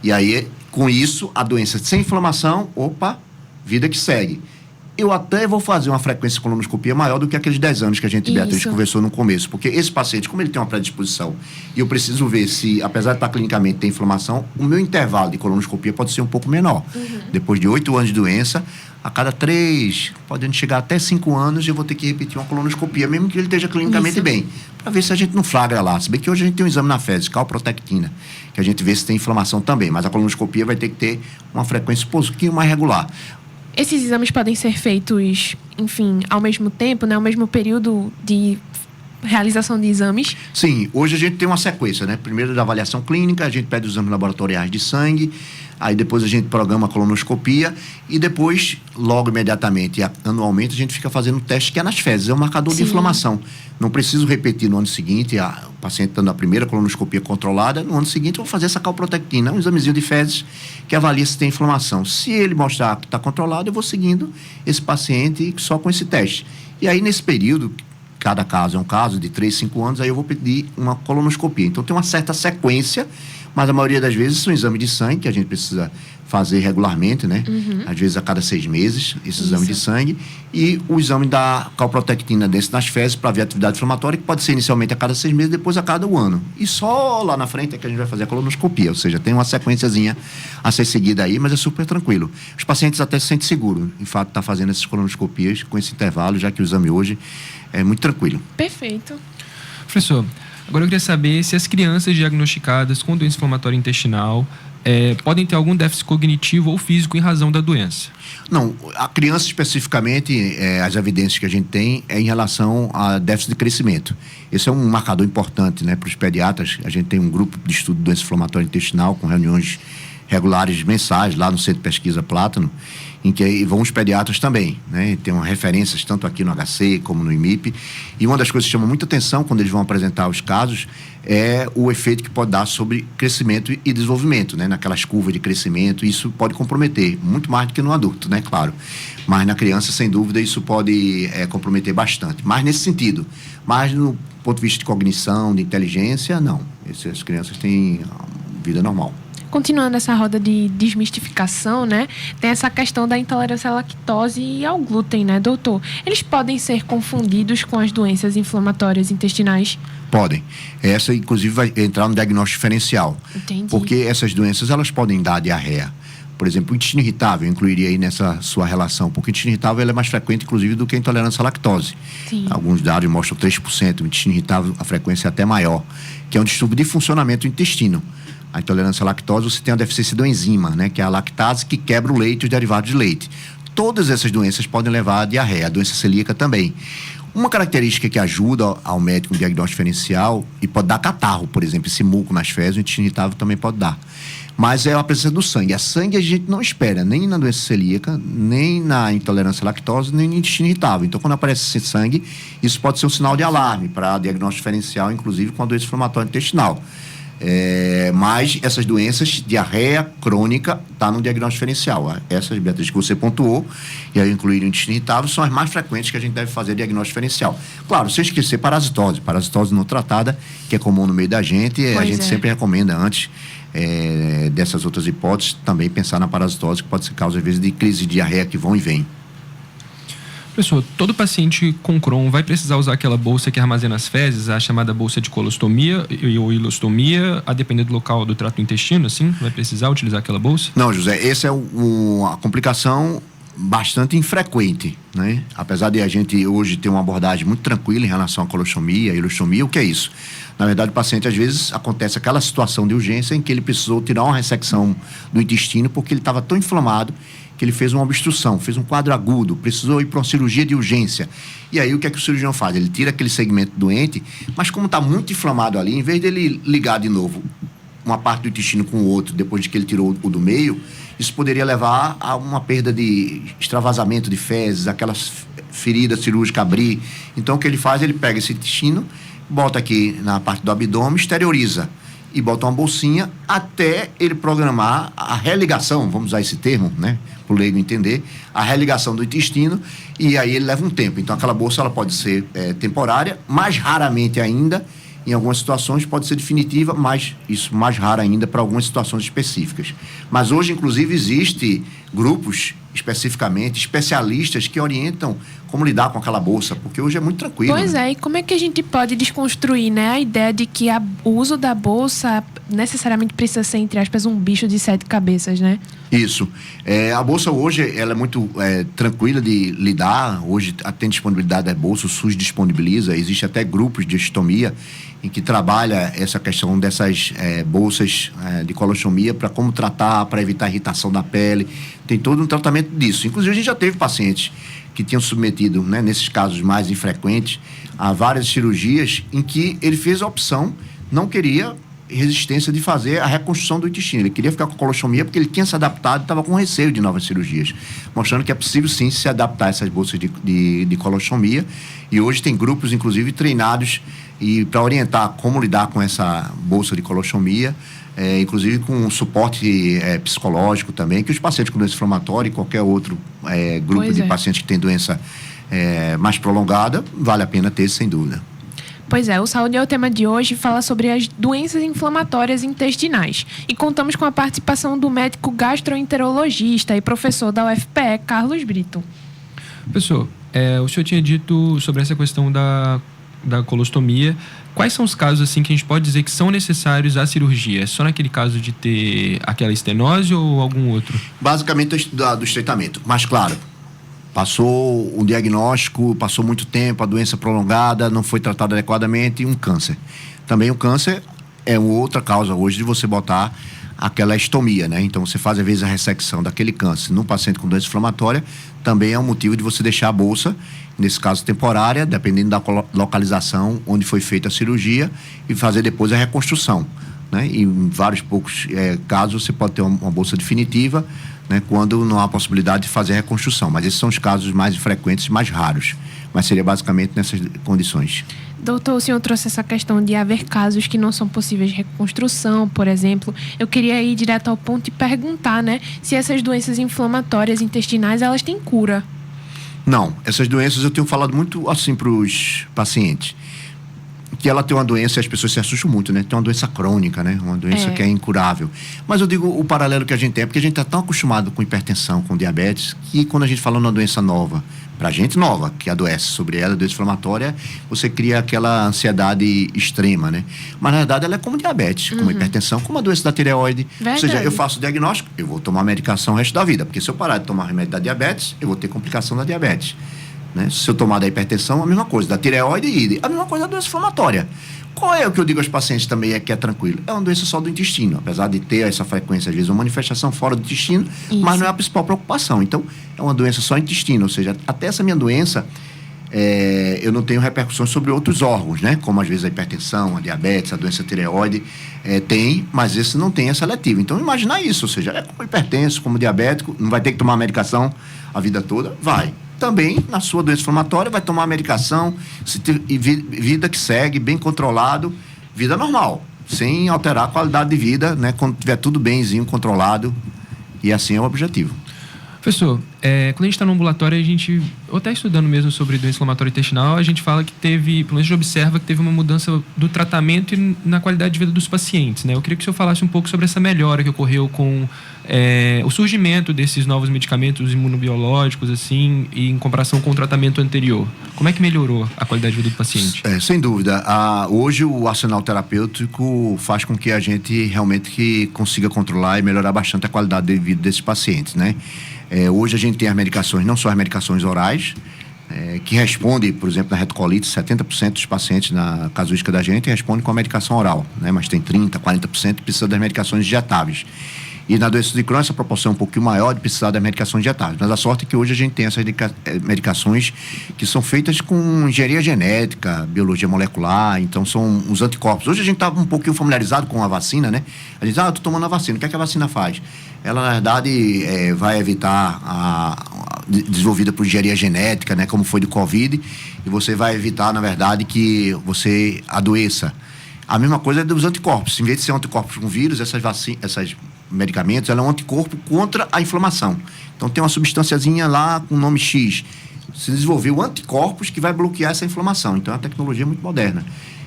E aí, com isso, a doença sem inflamação, vida que segue. Eu até vou fazer uma frequência de colonoscopia maior do que aqueles 10 anos que a gente, Beatriz, conversou no começo. Porque esse paciente, como ele tem uma predisposição, e eu preciso ver se, apesar de estar clinicamente ter inflamação, o meu intervalo de colonoscopia pode ser um pouco menor. Depois de 8 anos de doença, a cada 3, podendo chegar até 5 anos, eu vou ter que repetir uma colonoscopia, mesmo que ele esteja clinicamente bem, para ver se a gente não flagra lá. Se bem que hoje a gente tem um exame na fezes, calprotectina, que a gente vê se tem inflamação também, mas a colonoscopia vai ter que ter uma frequência um pouquinho mais regular. Esses exames podem ser feitos, enfim, ao mesmo tempo, né? Ao mesmo período de realização de exames? Sim, hoje a gente tem uma sequência, né? Primeiro da avaliação clínica, a gente pede os exames laboratoriais de sangue, aí depois a gente programa a colonoscopia e depois, logo imediatamente, anualmente, a gente fica fazendo um teste que é nas fezes, é um marcador de inflamação. Não preciso repetir no ano seguinte, o paciente dando a primeira colonoscopia controlada, no ano seguinte eu vou fazer essa calprotectina, um examezinho de fezes que avalia se tem inflamação. Se ele mostrar que está controlado, eu vou seguindo esse paciente só com esse teste. E aí, nesse período, cada caso é um caso de 3, 5 anos, aí eu vou pedir uma colonoscopia. Então tem uma certa sequência, mas a maioria das vezes são exames de sangue que a gente precisa fazer regularmente, né? Às vezes a cada 6 meses, esse exame de sangue. E o exame da calprotectina desse nas fezes para ver a atividade inflamatória, que pode ser inicialmente a cada 6 meses, depois a cada 1 ano. E só lá na frente é que a gente vai fazer a colonoscopia, ou seja, tem uma sequenciazinha a ser seguida aí, mas é super tranquilo. Os pacientes até se sentem seguros, em fato, tá fazendo essas colonoscopias com esse intervalo, já que o exame hoje é muito tranquilo. Perfeito. Professor, agora eu queria saber se as crianças diagnosticadas com doença inflamatória intestinal podem ter algum déficit cognitivo ou físico em razão da doença. Não, a criança especificamente, as evidências que a gente tem é em relação a déficit de crescimento. Esse é um marcador importante, né, para os pediatras. A gente tem um grupo de estudo de doença inflamatória intestinal com reuniões regulares mensais lá no Centro de Pesquisa Plátano, em que vão os pediatras também, né? Tem referências tanto aqui no HC como no IMIP. E uma das coisas que chama muita atenção quando eles vão apresentar os casos é o efeito que pode dar sobre crescimento e desenvolvimento, né? Naquelas curvas de crescimento, isso pode comprometer, muito mais do que no adulto, né? Claro. Mas na criança, sem dúvida, isso pode comprometer bastante. Mas nesse sentido, mas no ponto de vista de cognição, de inteligência, não. Essas crianças têm vida normal. Continuando essa roda de desmistificação, né? Tem essa questão da intolerância à lactose e ao glúten, né, doutor? Eles podem ser confundidos com as doenças inflamatórias intestinais? Podem. Essa, inclusive, vai entrar no diagnóstico diferencial. Entendi. Porque essas doenças, elas podem dar diarreia. Por exemplo, o intestino irritável, eu incluiria aí nessa sua relação, porque o intestino irritável ele é mais frequente, inclusive, do que a intolerância à lactose. Sim. Alguns dados mostram 3%, o intestino irritável, a frequência é até maior, que é um distúrbio de funcionamento do intestino. A intolerância à lactose, você tem a deficiência da enzima, né, que é a lactase que quebra o leite e os derivados de leite. Todas essas doenças podem levar a diarreia, a doença celíaca também. Uma característica que ajuda ao médico no diagnóstico diferencial, e pode dar catarro, por exemplo, esse muco nas fezes, o intestino irritável também pode dar. Mas é a presença do sangue. A sangue a gente não espera, nem na doença celíaca, nem na intolerância à lactose, nem no intestino irritável. Então, quando aparece esse sangue, isso pode ser um sinal de alarme para diagnóstico diferencial, inclusive com a doença inflamatória intestinal. Mas essas doenças, diarreia crônica, está no diagnóstico diferencial. Essas, Beatriz, que você pontuou, e aí incluir o intestino irritável, são as mais frequentes que a gente deve fazer diagnóstico diferencial. Claro, sem esquecer parasitose não tratada, que é comum no meio da gente, a gente sempre recomenda antes dessas outras hipóteses, também pensar na parasitose, que pode ser causa, às vezes, de crise de diarreia que vão e vêm. Professor, todo paciente com Crohn vai precisar usar aquela bolsa que armazena as fezes, a chamada bolsa de colostomia ou ilostomia, a depender do local do trato do intestino, assim? Vai precisar utilizar aquela bolsa? Não, José, essa é a complicação bastante infrequente, né? Apesar de a gente hoje ter uma abordagem muito tranquila em relação à colostomia, ilostomia, o que é isso? Na verdade, o paciente, às vezes, acontece aquela situação de urgência em que ele precisou tirar uma ressecção do intestino porque ele estava tão inflamado que ele fez uma obstrução, fez um quadro agudo, precisou ir para uma cirurgia de urgência. E aí, o que é que o cirurgião faz? Ele tira aquele segmento doente, mas como está muito inflamado ali, em vez dele ligar de novo uma parte do intestino com o outro, depois de que ele tirou o do meio, isso poderia levar a uma perda de extravasamento de fezes, aquelas feridas cirúrgicas abrir. Então, o que ele faz? Ele pega esse intestino, bota aqui na parte do abdômen, exterioriza e bota uma bolsinha até ele programar a religação, vamos usar esse termo, né, para o leigo entender, a religação do intestino, e aí ele leva um tempo. Então, aquela bolsa ela pode ser temporária, mais raramente ainda, em algumas situações pode ser definitiva, mas isso mais raro ainda para algumas situações específicas. Mas hoje, inclusive, existe grupos, especificamente, especialistas que orientam como lidar com aquela bolsa, porque hoje é muito tranquilo. Pois né? é, e como é que a gente pode desconstruir, né, a ideia de que o uso da bolsa necessariamente precisa ser, entre aspas, um bicho de 7 cabeças, né? Isso. A bolsa hoje, ela é muito tranquila de lidar. Hoje tem disponibilidade da bolsa, o SUS disponibiliza. Existe até grupos de ostomia em que trabalha essa questão dessas bolsas de colostomia para como tratar, para evitar irritação da pele. Tem todo um tratamento disso. Inclusive, a gente já teve pacientes que tinham submetido, né, nesses casos mais infrequentes, a várias cirurgias em que ele fez a opção, não queria resistência de fazer a reconstrução do intestino. Ele queria ficar com colostomia porque ele tinha se adaptado e estava com receio de novas cirurgias. Mostrando que é possível, sim, se adaptar a essas bolsas de colostomia. E hoje tem grupos, inclusive, treinados para orientar como lidar com essa bolsa de colostomia, inclusive com suporte psicológico também, que os pacientes com doença inflamatória e qualquer outro grupo de pacientes que tem doença mais prolongada, vale a pena ter, sem dúvida. Pois é, o Saúde é o tema de hoje, fala sobre as doenças inflamatórias intestinais. E contamos com a participação do médico gastroenterologista e professor da UFPE, Carlos Brito. Professor, o senhor tinha dito sobre essa questão da colostomia. Quais são os casos assim que a gente pode dizer que são necessários à cirurgia? É só naquele caso de ter aquela estenose ou algum outro? Basicamente do estreitamento. Mas, claro, passou o diagnóstico, passou muito tempo, a doença prolongada, não foi tratada adequadamente, um câncer. Também o câncer é outra causa hoje de você botar aquela estomia, né? Então, você faz, às vezes, a ressecção daquele câncer num paciente com doença inflamatória, também é um motivo de você deixar a bolsa, nesse caso temporária, dependendo da localização onde foi feita a cirurgia, e fazer depois a reconstrução, né? E em vários poucos casos, você pode ter uma bolsa definitiva, né, quando não há possibilidade de fazer a reconstrução. Mas esses são os casos mais frequentes, mais raros. Mas seria basicamente nessas condições. Doutor, o senhor trouxe essa questão de haver casos que não são possíveis de reconstrução, por exemplo. Eu queria ir direto ao ponto e perguntar, né, se essas doenças inflamatórias intestinais, elas têm cura. Não, essas doenças eu tenho falado muito assim para os pacientes. Que ela tem uma doença, e as pessoas se assustam muito, né? Tem uma doença crônica, né? Uma doença que é incurável. Mas eu digo o paralelo que a gente tem, porque a gente está tão acostumado com hipertensão, com diabetes, que quando a gente fala numa doença nova, pra gente nova, que adoece sobre ela, doença inflamatória, você cria aquela ansiedade extrema, né? Mas na verdade ela é como diabetes, como hipertensão, como a doença da tireoide. Verdade. Ou seja, eu faço o diagnóstico, eu vou tomar medicação o resto da vida, porque se eu parar de tomar remédio da diabetes, eu vou ter complicação da diabetes. Né? Se eu tomar da hipertensão, a mesma coisa, da tireoide e a mesma coisa da doença inflamatória. Qual é o que eu digo aos pacientes também que é tranquilo? É uma doença só do intestino, apesar de ter essa frequência, às vezes, uma manifestação fora do intestino, mas não é a principal preocupação. Então, é uma doença só intestino, ou seja, até essa minha doença, eu não tenho repercussões sobre outros órgãos, né? Como às vezes a hipertensão, a diabetes, a doença tireoide, tem, mas esse não tem, é seletivo. Então, imaginar isso, ou seja, é como hipertenso, como diabético, não vai ter que tomar medicação a vida toda? Vai. Também, na sua doença inflamatória, vai tomar medicação, vida que segue, bem controlado, vida normal, sem alterar a qualidade de vida, né? Quando tiver tudo bemzinho, controlado, e assim é o objetivo. Professor, quando a gente está no ambulatório, ou até estudando mesmo sobre doença inflamatória intestinal, a gente fala que pelo menos a gente observa que teve uma mudança do tratamento e na qualidade de vida dos pacientes, né? Eu queria que o senhor falasse um pouco sobre essa melhora que ocorreu com o surgimento desses novos medicamentos imunobiológicos, assim, e em comparação com o tratamento anterior. Como é que melhorou a qualidade de vida do paciente? Sem dúvida. Hoje o arsenal terapêutico faz com que a gente realmente consiga controlar e melhorar bastante a qualidade de vida desses pacientes, né? Hoje a gente tem as medicações, não só as medicações orais, que respondem, por exemplo, na retocolite, 70% dos pacientes na casuística da gente respondem com a medicação oral, né? Mas tem 30%, 40% que precisa das medicações injetáveis. E na doença de Crohn, essa proporção é um pouquinho maior de precisar das medicações injetáveis. Mas a sorte é que hoje a gente tem essas medicações que são feitas com engenharia genética, biologia molecular, então são os anticorpos. Hoje a gente está um pouquinho familiarizado com a vacina, né? A gente diz, eu estou tomando a vacina. O que é que a vacina faz? Ela, na verdade, vai evitar desenvolvida por engenharia genética, né? Como foi do Covid, e você vai evitar, na verdade, que você adoeça. A mesma coisa é dos anticorpos. Em vez de ser anticorpos com vírus, essas medicamentos, ela é um anticorpo contra a inflamação. Então tem uma substânciazinha lá com o nome X. Se desenvolveu anticorpos que vai bloquear essa inflamação. Então é uma tecnologia muito moderna.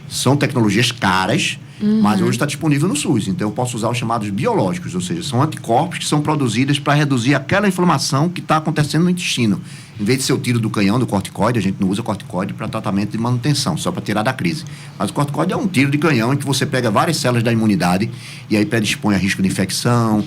São tecnologias caras, mas hoje está disponível no SUS. Então, eu posso usar os chamados biológicos, ou seja, são anticorpos que são produzidos para reduzir aquela inflamação que está acontecendo no intestino. Em vez de ser o tiro do canhão, do corticoide, a gente não usa corticoide para tratamento de manutenção, só para tirar da crise. Mas o corticoide é um tiro de canhão em que você pega várias células da imunidade e aí predispõe a risco de infecção,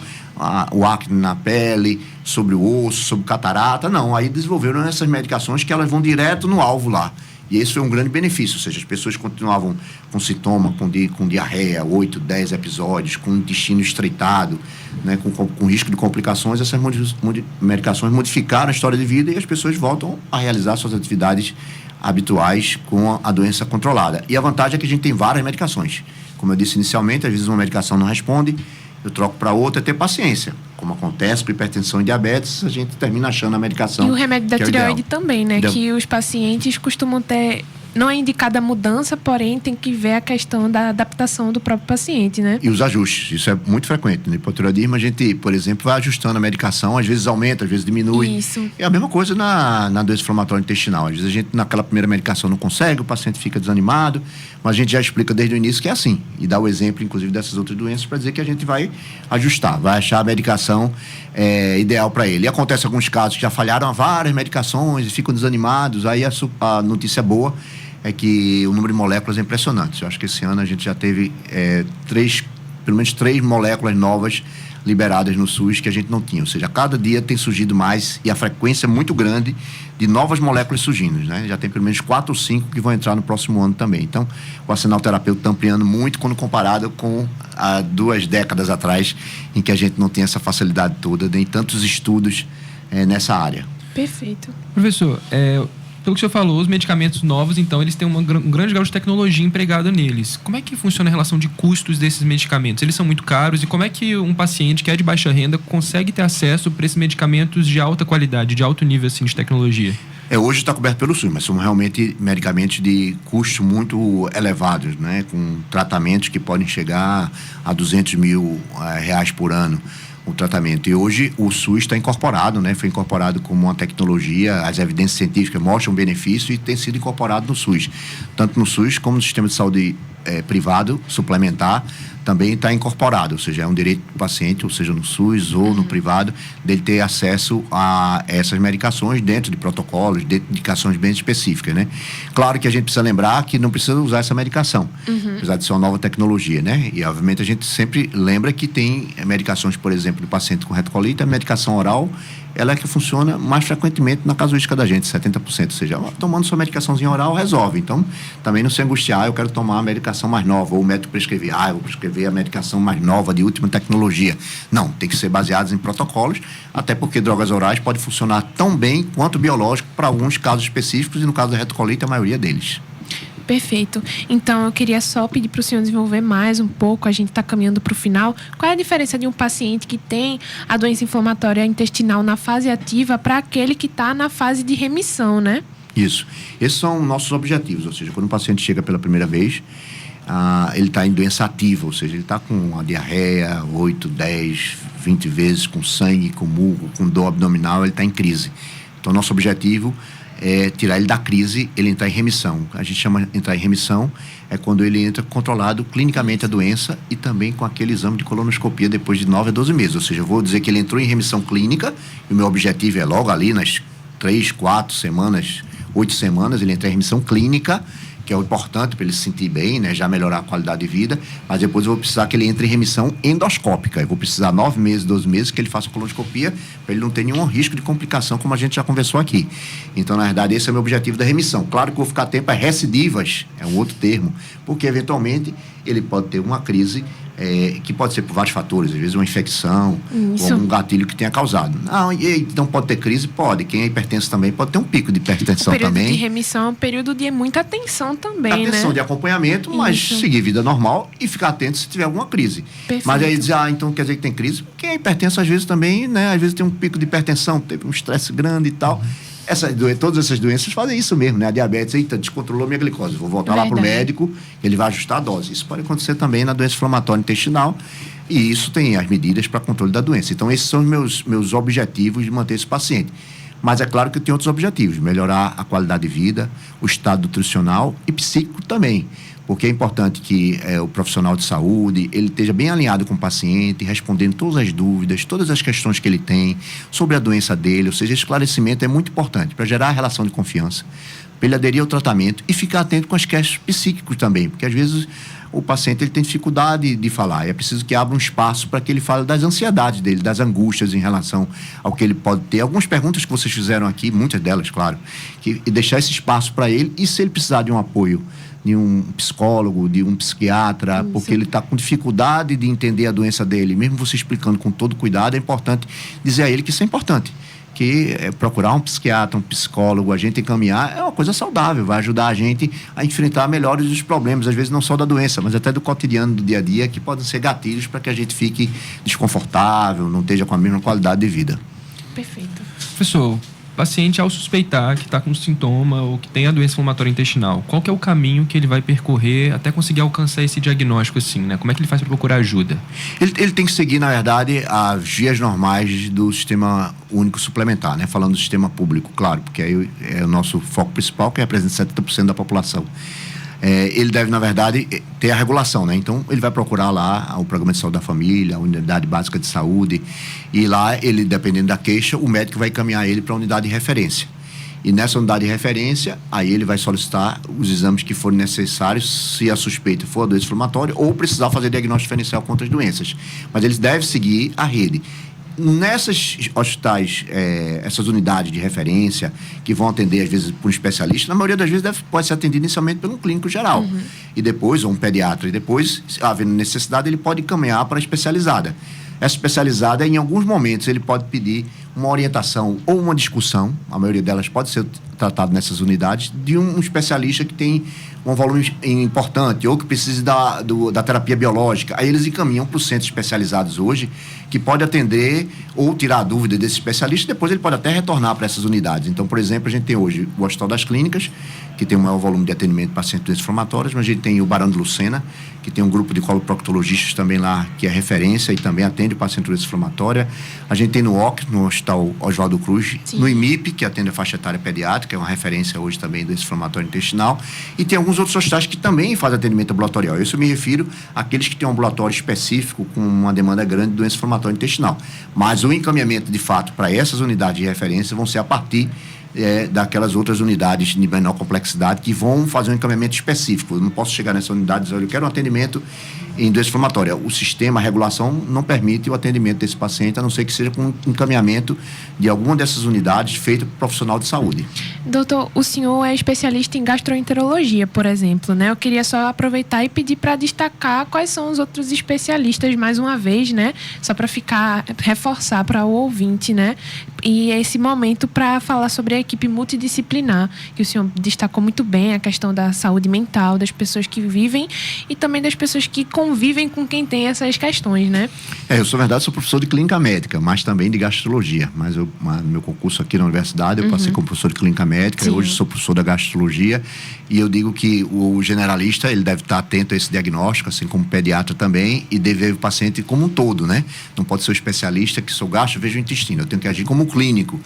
o acne na pele, sobre o osso, sobre catarata. Não, aí desenvolveram essas medicações que elas vão direto no alvo lá. E esse foi um grande benefício, ou seja, as pessoas continuavam com sintoma, com diarreia, 8, 10 episódios, com o intestino estreitado, né, com risco de complicações. Essas medicações modificaram a história de vida e as pessoas voltam a realizar suas atividades habituais com a doença controlada. E a vantagem é que a gente tem várias medicações. Como eu disse inicialmente, às vezes uma medicação não responde, eu troco para outra, é ter paciência. Como acontece com hipertensão e diabetes, a gente termina achando a medicação. E o remédio da que é tireoide ideal. também, né? Que os pacientes costumam ter... Não é indicada a mudança, porém tem que ver a questão da adaptação do próprio paciente, né? E os ajustes, isso é muito frequente. No hipotireoidismo, a gente, por exemplo, vai ajustando a medicação, às vezes aumenta, às vezes diminui. Isso. É a mesma coisa na doença inflamatória intestinal. Às vezes a gente, naquela primeira medicação, não consegue, o paciente fica desanimado, mas a gente já explica desde o início que é assim. E dá o exemplo, inclusive, dessas outras doenças para dizer que a gente vai ajustar, vai achar a medicação ideal para ele. E acontece alguns casos que já falharam várias medicações e ficam desanimados, aí a notícia boa é que o número de moléculas é impressionante. Eu acho que esse ano a gente já teve pelo menos 3 moléculas novas liberadas no SUS que a gente não tinha. Ou seja, a cada dia tem surgido mais e a frequência é muito grande de novas moléculas surgindo, né? Já tem pelo menos 4 ou 5 que vão entrar no próximo ano também. Então, o arsenal terapêutico está ampliando muito quando comparado com há 2 décadas atrás, em que a gente não tem essa facilidade toda, nem tantos estudos nessa área. Perfeito. Professor, pelo que o senhor falou, os medicamentos novos, então, eles têm um grande grau de tecnologia empregada neles. Como é que funciona a relação de custos desses medicamentos? Eles são muito caros e como é que um paciente que é de baixa renda consegue ter acesso para esses medicamentos de alta qualidade, de alto nível assim, de tecnologia? Hoje está coberto pelo SUS, mas são realmente medicamentos de custos muito elevados, né? Com tratamentos que podem chegar a 200 mil reais por ano. O tratamento. E hoje o SUS está incorporado, né? Foi incorporado como uma tecnologia, as evidências científicas mostram benefício e tem sido incorporado no SUS. Tanto no SUS como no sistema de saúde privado, suplementar, também está incorporado, ou seja, é um direito do paciente, ou seja, no SUS ou no privado, dele ter acesso a essas medicações dentro de protocolos, dentro de indicações bem específicas, né? Claro que a gente precisa lembrar que não precisa usar essa medicação, apesar de ser uma nova tecnologia, né? E, obviamente, a gente sempre lembra que tem medicações, por exemplo, do paciente com retocolite, a medicação oral, ela é que funciona mais frequentemente na casuística da gente, 70%, ou seja, tomando sua medicaçãozinha oral resolve. Então, também não se angustiar, eu quero tomar a medicação mais nova, ou o médico prescrever, eu vou prescrever a medicação mais nova, de última tecnologia. Não, tem que ser baseados em protocolos, até porque drogas orais podem funcionar tão bem quanto biológico para alguns casos específicos, e no caso da retocolite, a maioria deles. Perfeito. Então, eu queria só pedir para o senhor desenvolver mais um pouco, a gente está caminhando para o final. Qual é a diferença de um paciente que tem a doença inflamatória intestinal na fase ativa para aquele que está na fase de remissão, né? Isso. Esses são nossos objetivos, ou seja, quando o paciente chega pela primeira vez, ele está em doença ativa, ou seja, ele está com uma diarreia 8, 10, 20 vezes, com sangue, com muco, com dor abdominal, ele está em crise. Então, nosso objetivo é tirar ele da crise, ele entrar em remissão. A gente chama de entrar em remissão, é quando ele entra controlado clinicamente a doença e também com aquele exame de colonoscopia depois de 9 a 12 meses. Ou seja, eu vou dizer que ele entrou em remissão clínica e o meu objetivo é logo ali nas 3, 4 semanas, 8 semanas, ele entra em remissão clínica, que é o importante para ele se sentir bem, né, já melhorar a qualidade de vida, mas depois eu vou precisar que ele entre em remissão endoscópica. Eu vou precisar 9 meses, 12 meses que ele faça colonoscopia para ele não ter nenhum risco de complicação, como a gente já conversou aqui. Então, na verdade, esse é o meu objetivo da remissão. Claro que eu vou ficar tempo, recidivas, é um outro termo, porque eventualmente ele pode ter uma crise que pode ser por vários fatores, às vezes uma infecção, ou um gatilho que tenha causado. Então pode ter crise? Pode. Quem é hipertenso também pode ter um pico de hipertensão também. O período de remissão é um período de muita atenção também, atenção, né? de acompanhamento, mas seguir vida normal e ficar atento se tiver alguma crise. Perfeito. Mas aí dizer, então quer dizer que tem crise? Quem é hipertenso às vezes também, né? Às vezes tem um pico de hipertensão, teve um estresse grande e tal. Todas essas doenças fazem isso mesmo, né? A diabetes, descontrolou minha glicose, vou voltar lá para o médico, ele vai ajustar a dose. Isso pode acontecer também na doença inflamatória intestinal e isso tem as medidas para controle da doença. Então, esses são os meus objetivos de manter esse paciente. Mas é claro que eu tenho outros objetivos, melhorar a qualidade de vida, o estado nutricional e psíquico também. porque é importante que o profissional de saúde ele esteja bem alinhado com o paciente, respondendo todas as dúvidas, todas as questões que ele tem sobre a doença dele, ou seja, esse esclarecimento é muito importante para gerar a relação de confiança, para ele aderir ao tratamento e ficar atento com as questões psíquicas também, porque às vezes o paciente ele tem dificuldade de falar e é preciso que abra um espaço para que ele fale das ansiedades dele, das angústias em relação ao que ele pode ter. Algumas perguntas que vocês fizeram aqui, muitas delas, claro, e deixar esse espaço para ele, e se ele precisar de um apoio de um psicólogo, de um psiquiatra, porque ele está com dificuldade de entender a doença dele, mesmo você explicando com todo cuidado, é importante dizer a ele que isso é importante. Que procurar um psiquiatra, um psicólogo, a gente encaminhar, é uma coisa saudável, vai ajudar a gente a enfrentar melhores os problemas, às vezes não só da doença, mas até do cotidiano, do dia a dia, que podem ser gatilhos para que a gente fique desconfortável, não esteja com a mesma qualidade de vida. Perfeito. Professor, paciente ao suspeitar que está com sintoma ou que tem a doença inflamatória intestinal, qual que é o caminho que ele vai percorrer até conseguir alcançar esse diagnóstico assim, né? Como é que ele faz para procurar ajuda? Ele tem que seguir, na verdade, as vias normais do Sistema Único Suplementar, né? Falando do sistema público, claro, porque aí é o nosso foco principal, que representa 70% da população. Ele deve, na verdade, ter a regulação, né? Então, ele vai procurar lá o Programa de Saúde da Família, a Unidade Básica de Saúde, e lá, ele, dependendo da queixa, o médico vai encaminhar ele para a unidade de referência. E nessa unidade de referência, aí ele vai solicitar os exames que forem necessários, se a suspeita for a doença inflamatória, ou precisar fazer diagnóstico diferencial contra as doenças. Mas eles devem seguir a rede. Nessas hospitais, essas unidades de referência, que vão atender, às vezes, por um especialista, na maioria das vezes pode ser atendido inicialmente por um clínico geral. E depois, ou um pediatra. E depois, havendo necessidade, ele pode encaminhar para a especializada. Essa especializada, em alguns momentos, ele pode pedir uma orientação ou uma discussão, a maioria delas pode ser tratado nessas unidades, de um especialista que tem um volume importante ou que precise da terapia biológica. Aí eles encaminham para os centros especializados hoje, que pode atender ou tirar a dúvida desse especialista, e depois ele pode até retornar para essas unidades. Então, por exemplo, a gente tem hoje o Hospital das Clínicas, que tem um maior volume de atendimento de pacientes inflamatórios, mas a gente tem o Barão de Lucena, que tem um grupo de coloproctologistas também lá, que é referência e também atende o paciente com doença inflamatória. A gente tem no OC, no Hospital Oswaldo Cruz, no IMIP, que atende a faixa etária pediátrica, é uma referência hoje também doença inflamatória intestinal, e tem alguns outros hospitais que também fazem atendimento ambulatorial. Isso eu me refiro àqueles que têm um ambulatório específico com uma demanda grande de doença inflamatória intestinal. Mas o encaminhamento, de fato, para essas unidades de referência vão ser a partir daquelas outras unidades de menor complexidade que vão fazer um encaminhamento específico. Eu não posso chegar nessa unidade e dizer, eu quero um atendimento em doença inflamatória. O sistema, a regulação não permite o atendimento desse paciente, a não ser que seja com um encaminhamento de alguma dessas unidades feito por profissional de saúde. Doutor, o senhor é especialista em gastroenterologia, por exemplo, né? Eu queria só aproveitar e pedir para destacar quais são os outros especialistas, mais uma vez, né? Só para reforçar para o ouvinte, né? E esse momento para falar sobre a equipe multidisciplinar, que o senhor destacou muito bem, a questão da saúde mental, das pessoas que vivem e também das pessoas que convivem com quem tem essas questões, né? Eu sou, na verdade, sou professor de clínica médica, mas também de gastrologia. Mas no meu concurso aqui na universidade, eu passei como professor de clínica médica. Sim. Hoje sou professor da gastrologia, e eu digo que o generalista, ele deve estar atento a esse diagnóstico, assim como o pediatra também, e deve ver o paciente como um todo, né? Não pode ser o especialista que sou gastro, vejo o intestino. Eu tenho que agir como clínico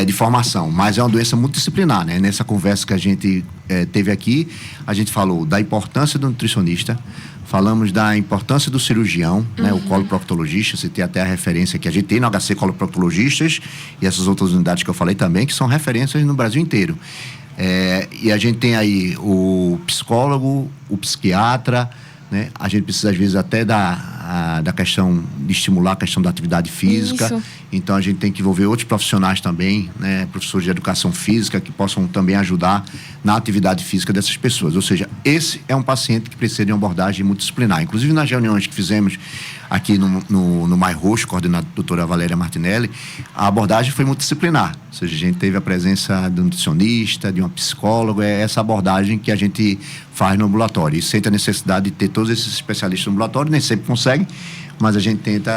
de formação, mas é uma doença multidisciplinar, né? Nessa conversa que a gente teve aqui, a gente falou da importância do nutricionista, falamos da importância do cirurgião, né? O coloproctologista, você tem até a referência que a gente tem no HC coloproctologistas e essas outras unidades que eu falei também, que são referências no Brasil inteiro. E a gente tem aí o psicólogo, o psiquiatra, né? A gente precisa, às vezes, até da questão de estimular a questão da atividade física. Isso. Então, a gente tem que envolver outros profissionais também, né? Professores de educação física, que possam também ajudar na atividade física dessas pessoas. Ou seja, esse é um paciente que precisa de uma abordagem multidisciplinar. Inclusive, nas reuniões que fizemos aqui no Mais Roxo, coordenado pela doutora Valéria Martinelli, a abordagem foi multidisciplinar. Ou seja, a gente teve a presença de um nutricionista, de uma psicóloga, é essa abordagem que a gente faz no ambulatório. E sente a necessidade de ter todos esses especialistas no ambulatório, nem sempre consegue, mas a gente tenta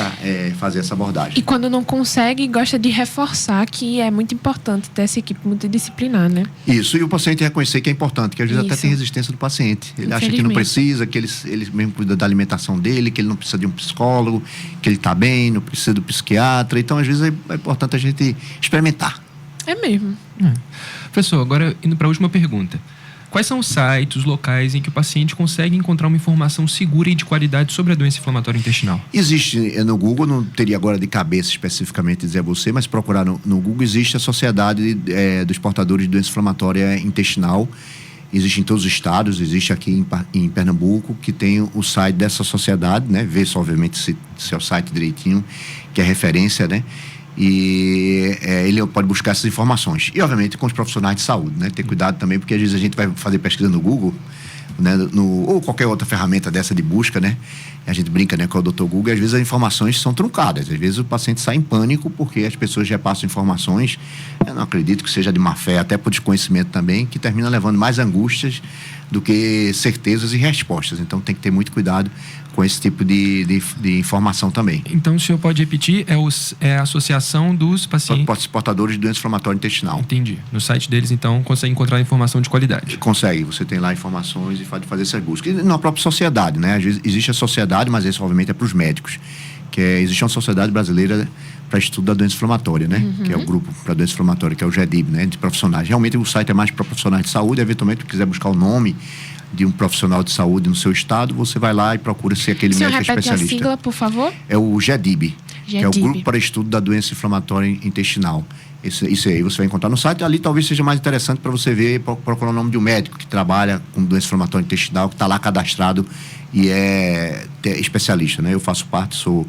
fazer essa abordagem. E quando não consegue, gosta de reforçar que é muito importante ter essa equipe multidisciplinar, né? Isso, e o paciente reconhecer que é importante, que às vezes até tem resistência do paciente. Ele acha que não precisa, que ele mesmo cuida da alimentação dele, que ele não precisa de um psicólogo, que ele está bem, não precisa do psiquiatra. Então, às vezes, é importante a gente experimentar. É mesmo. Professor, agora indo para a última pergunta. Quais são os sites, os locais em que o paciente consegue encontrar uma informação segura e de qualidade sobre a doença inflamatória intestinal? Existe no Google, não teria agora de cabeça especificamente dizer a você, mas procurar no Google, existe a Sociedade dos Portadores de Doença Inflamatória Intestinal. Existe em todos os estados, existe aqui em Pernambuco, que tem o site dessa sociedade, né? Vê-se, obviamente, se é o site direitinho, que é referência, né? E ele pode buscar essas informações. E, obviamente, com os profissionais de saúde, né? Ter cuidado também, porque às vezes a gente vai fazer pesquisa no Google, né? Ou qualquer outra ferramenta dessa de busca, né? A gente brinca, né, com o Dr. Google, e às vezes as informações são truncadas. Às vezes o paciente sai em pânico porque as pessoas já passam informações, eu não acredito que seja de má fé, até por desconhecimento também, que termina levando mais angústias do que certezas e respostas. Então tem que ter muito cuidado com esse tipo de informação também. Então o senhor pode repetir, é a Associação dos Pacientes... Portadores de Doença Inflamatória Intestinal. Entendi. No site deles, então, consegue encontrar informação de qualidade. Consegue. Você tem lá informações e pode fazer essas buscas. E na própria sociedade, né? Às vezes existe a sociedade, mas isso, obviamente, é para os médicos. Existe uma Sociedade Brasileira para Estudo da Doença Inflamatória, né? Que é o grupo para doença inflamatória, que é o GEDIB, né? De profissionais. Realmente o site é mais para profissionais de saúde. Eventualmente, se quiser buscar o nome de um profissional de saúde no seu estado, você vai lá e procura ser aquele médico especialista. Repete a sigla, por favor? É o GEDIB, que é o Grupo para Estudo da Doença Inflamatória Intestinal. Isso aí você vai encontrar no site. Ali talvez seja mais interessante para você ver, procurar o nome de um médico que trabalha com doença inflamatória intestinal, que está lá cadastrado e é especialista, né? Eu faço parte, sou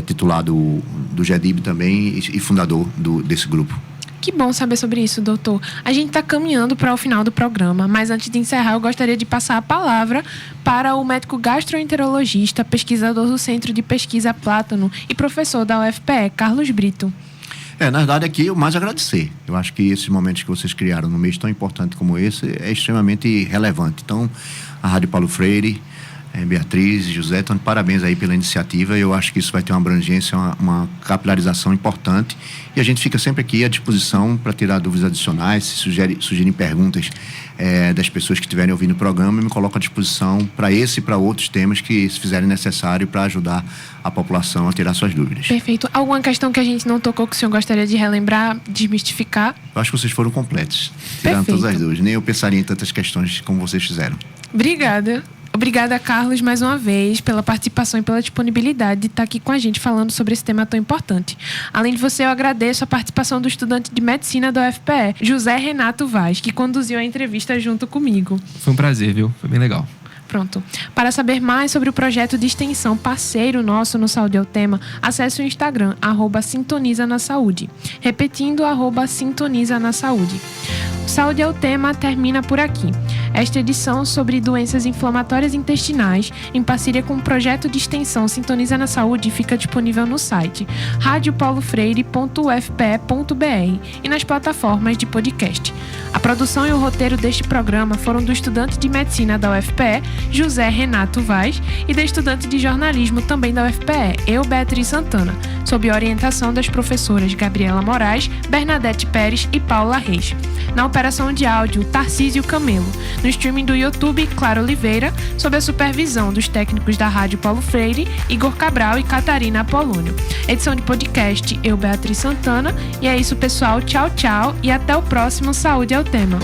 titular do GEDIB também e fundador desse grupo. Que bom saber sobre isso, doutor. A gente está caminhando para o final do programa, mas antes de encerrar, eu gostaria de passar a palavra para o médico gastroenterologista, pesquisador do Centro de Pesquisa Plátano e professor da UFPE, Carlos Brito. Na verdade, aqui eu mais agradecer. Eu acho que esses momentos que vocês criaram num mês tão importante como esse é extremamente relevante. Então, a Rádio Paulo Freire, Beatriz e José, então, parabéns aí pela iniciativa. Eu acho que isso vai ter uma abrangência, uma capilarização importante. E a gente fica sempre aqui à disposição para tirar dúvidas adicionais, se sugerem perguntas das pessoas que estiverem ouvindo o programa, e me coloco à disposição para esse e para outros temas que se fizerem necessário para ajudar a população a tirar suas dúvidas. Perfeito. Alguma questão que a gente não tocou que o senhor gostaria de relembrar, desmistificar? Eu acho que vocês foram completos, tirando todas as dúvidas. Nem eu pensaria em tantas questões como vocês fizeram. Obrigada, Carlos, mais uma vez, pela participação e pela disponibilidade de estar aqui com a gente falando sobre esse tema tão importante. Além de você, eu agradeço a participação do estudante de medicina da UFPE, José Renato Vaz, que conduziu a entrevista junto comigo. Foi um prazer, viu? Foi bem legal. Pronto. Para saber mais sobre o projeto de extensão parceiro nosso no Saúde é o Tema, acesse o Instagram, @Sintoniza na Saúde. Repetindo, @Sintoniza na Saúde. O Saúde é o Tema termina por aqui. Esta edição sobre doenças inflamatórias intestinais, em parceria com o projeto de extensão Sintoniza na Saúde, fica disponível no site radiopaulofreire.ufpe.br e nas plataformas de podcast. A produção e o roteiro deste programa foram do estudante de medicina da UFPE, José Renato Vaz, e da estudante de jornalismo também da UFPE, eu, Beatriz Santana, sob orientação das professoras Gabriela Moraes, Bernadette Pérez e Paula Reis. Na operação de áudio, Tarcísio Camelo. No streaming do YouTube, Clara Oliveira, sob a supervisão dos técnicos da Rádio Paulo Freire, Igor Cabral e Catarina Apolônio. Edição de podcast, eu, Beatriz Santana. E é isso, pessoal. Tchau, tchau. E até o próximo Saúde é o Tema.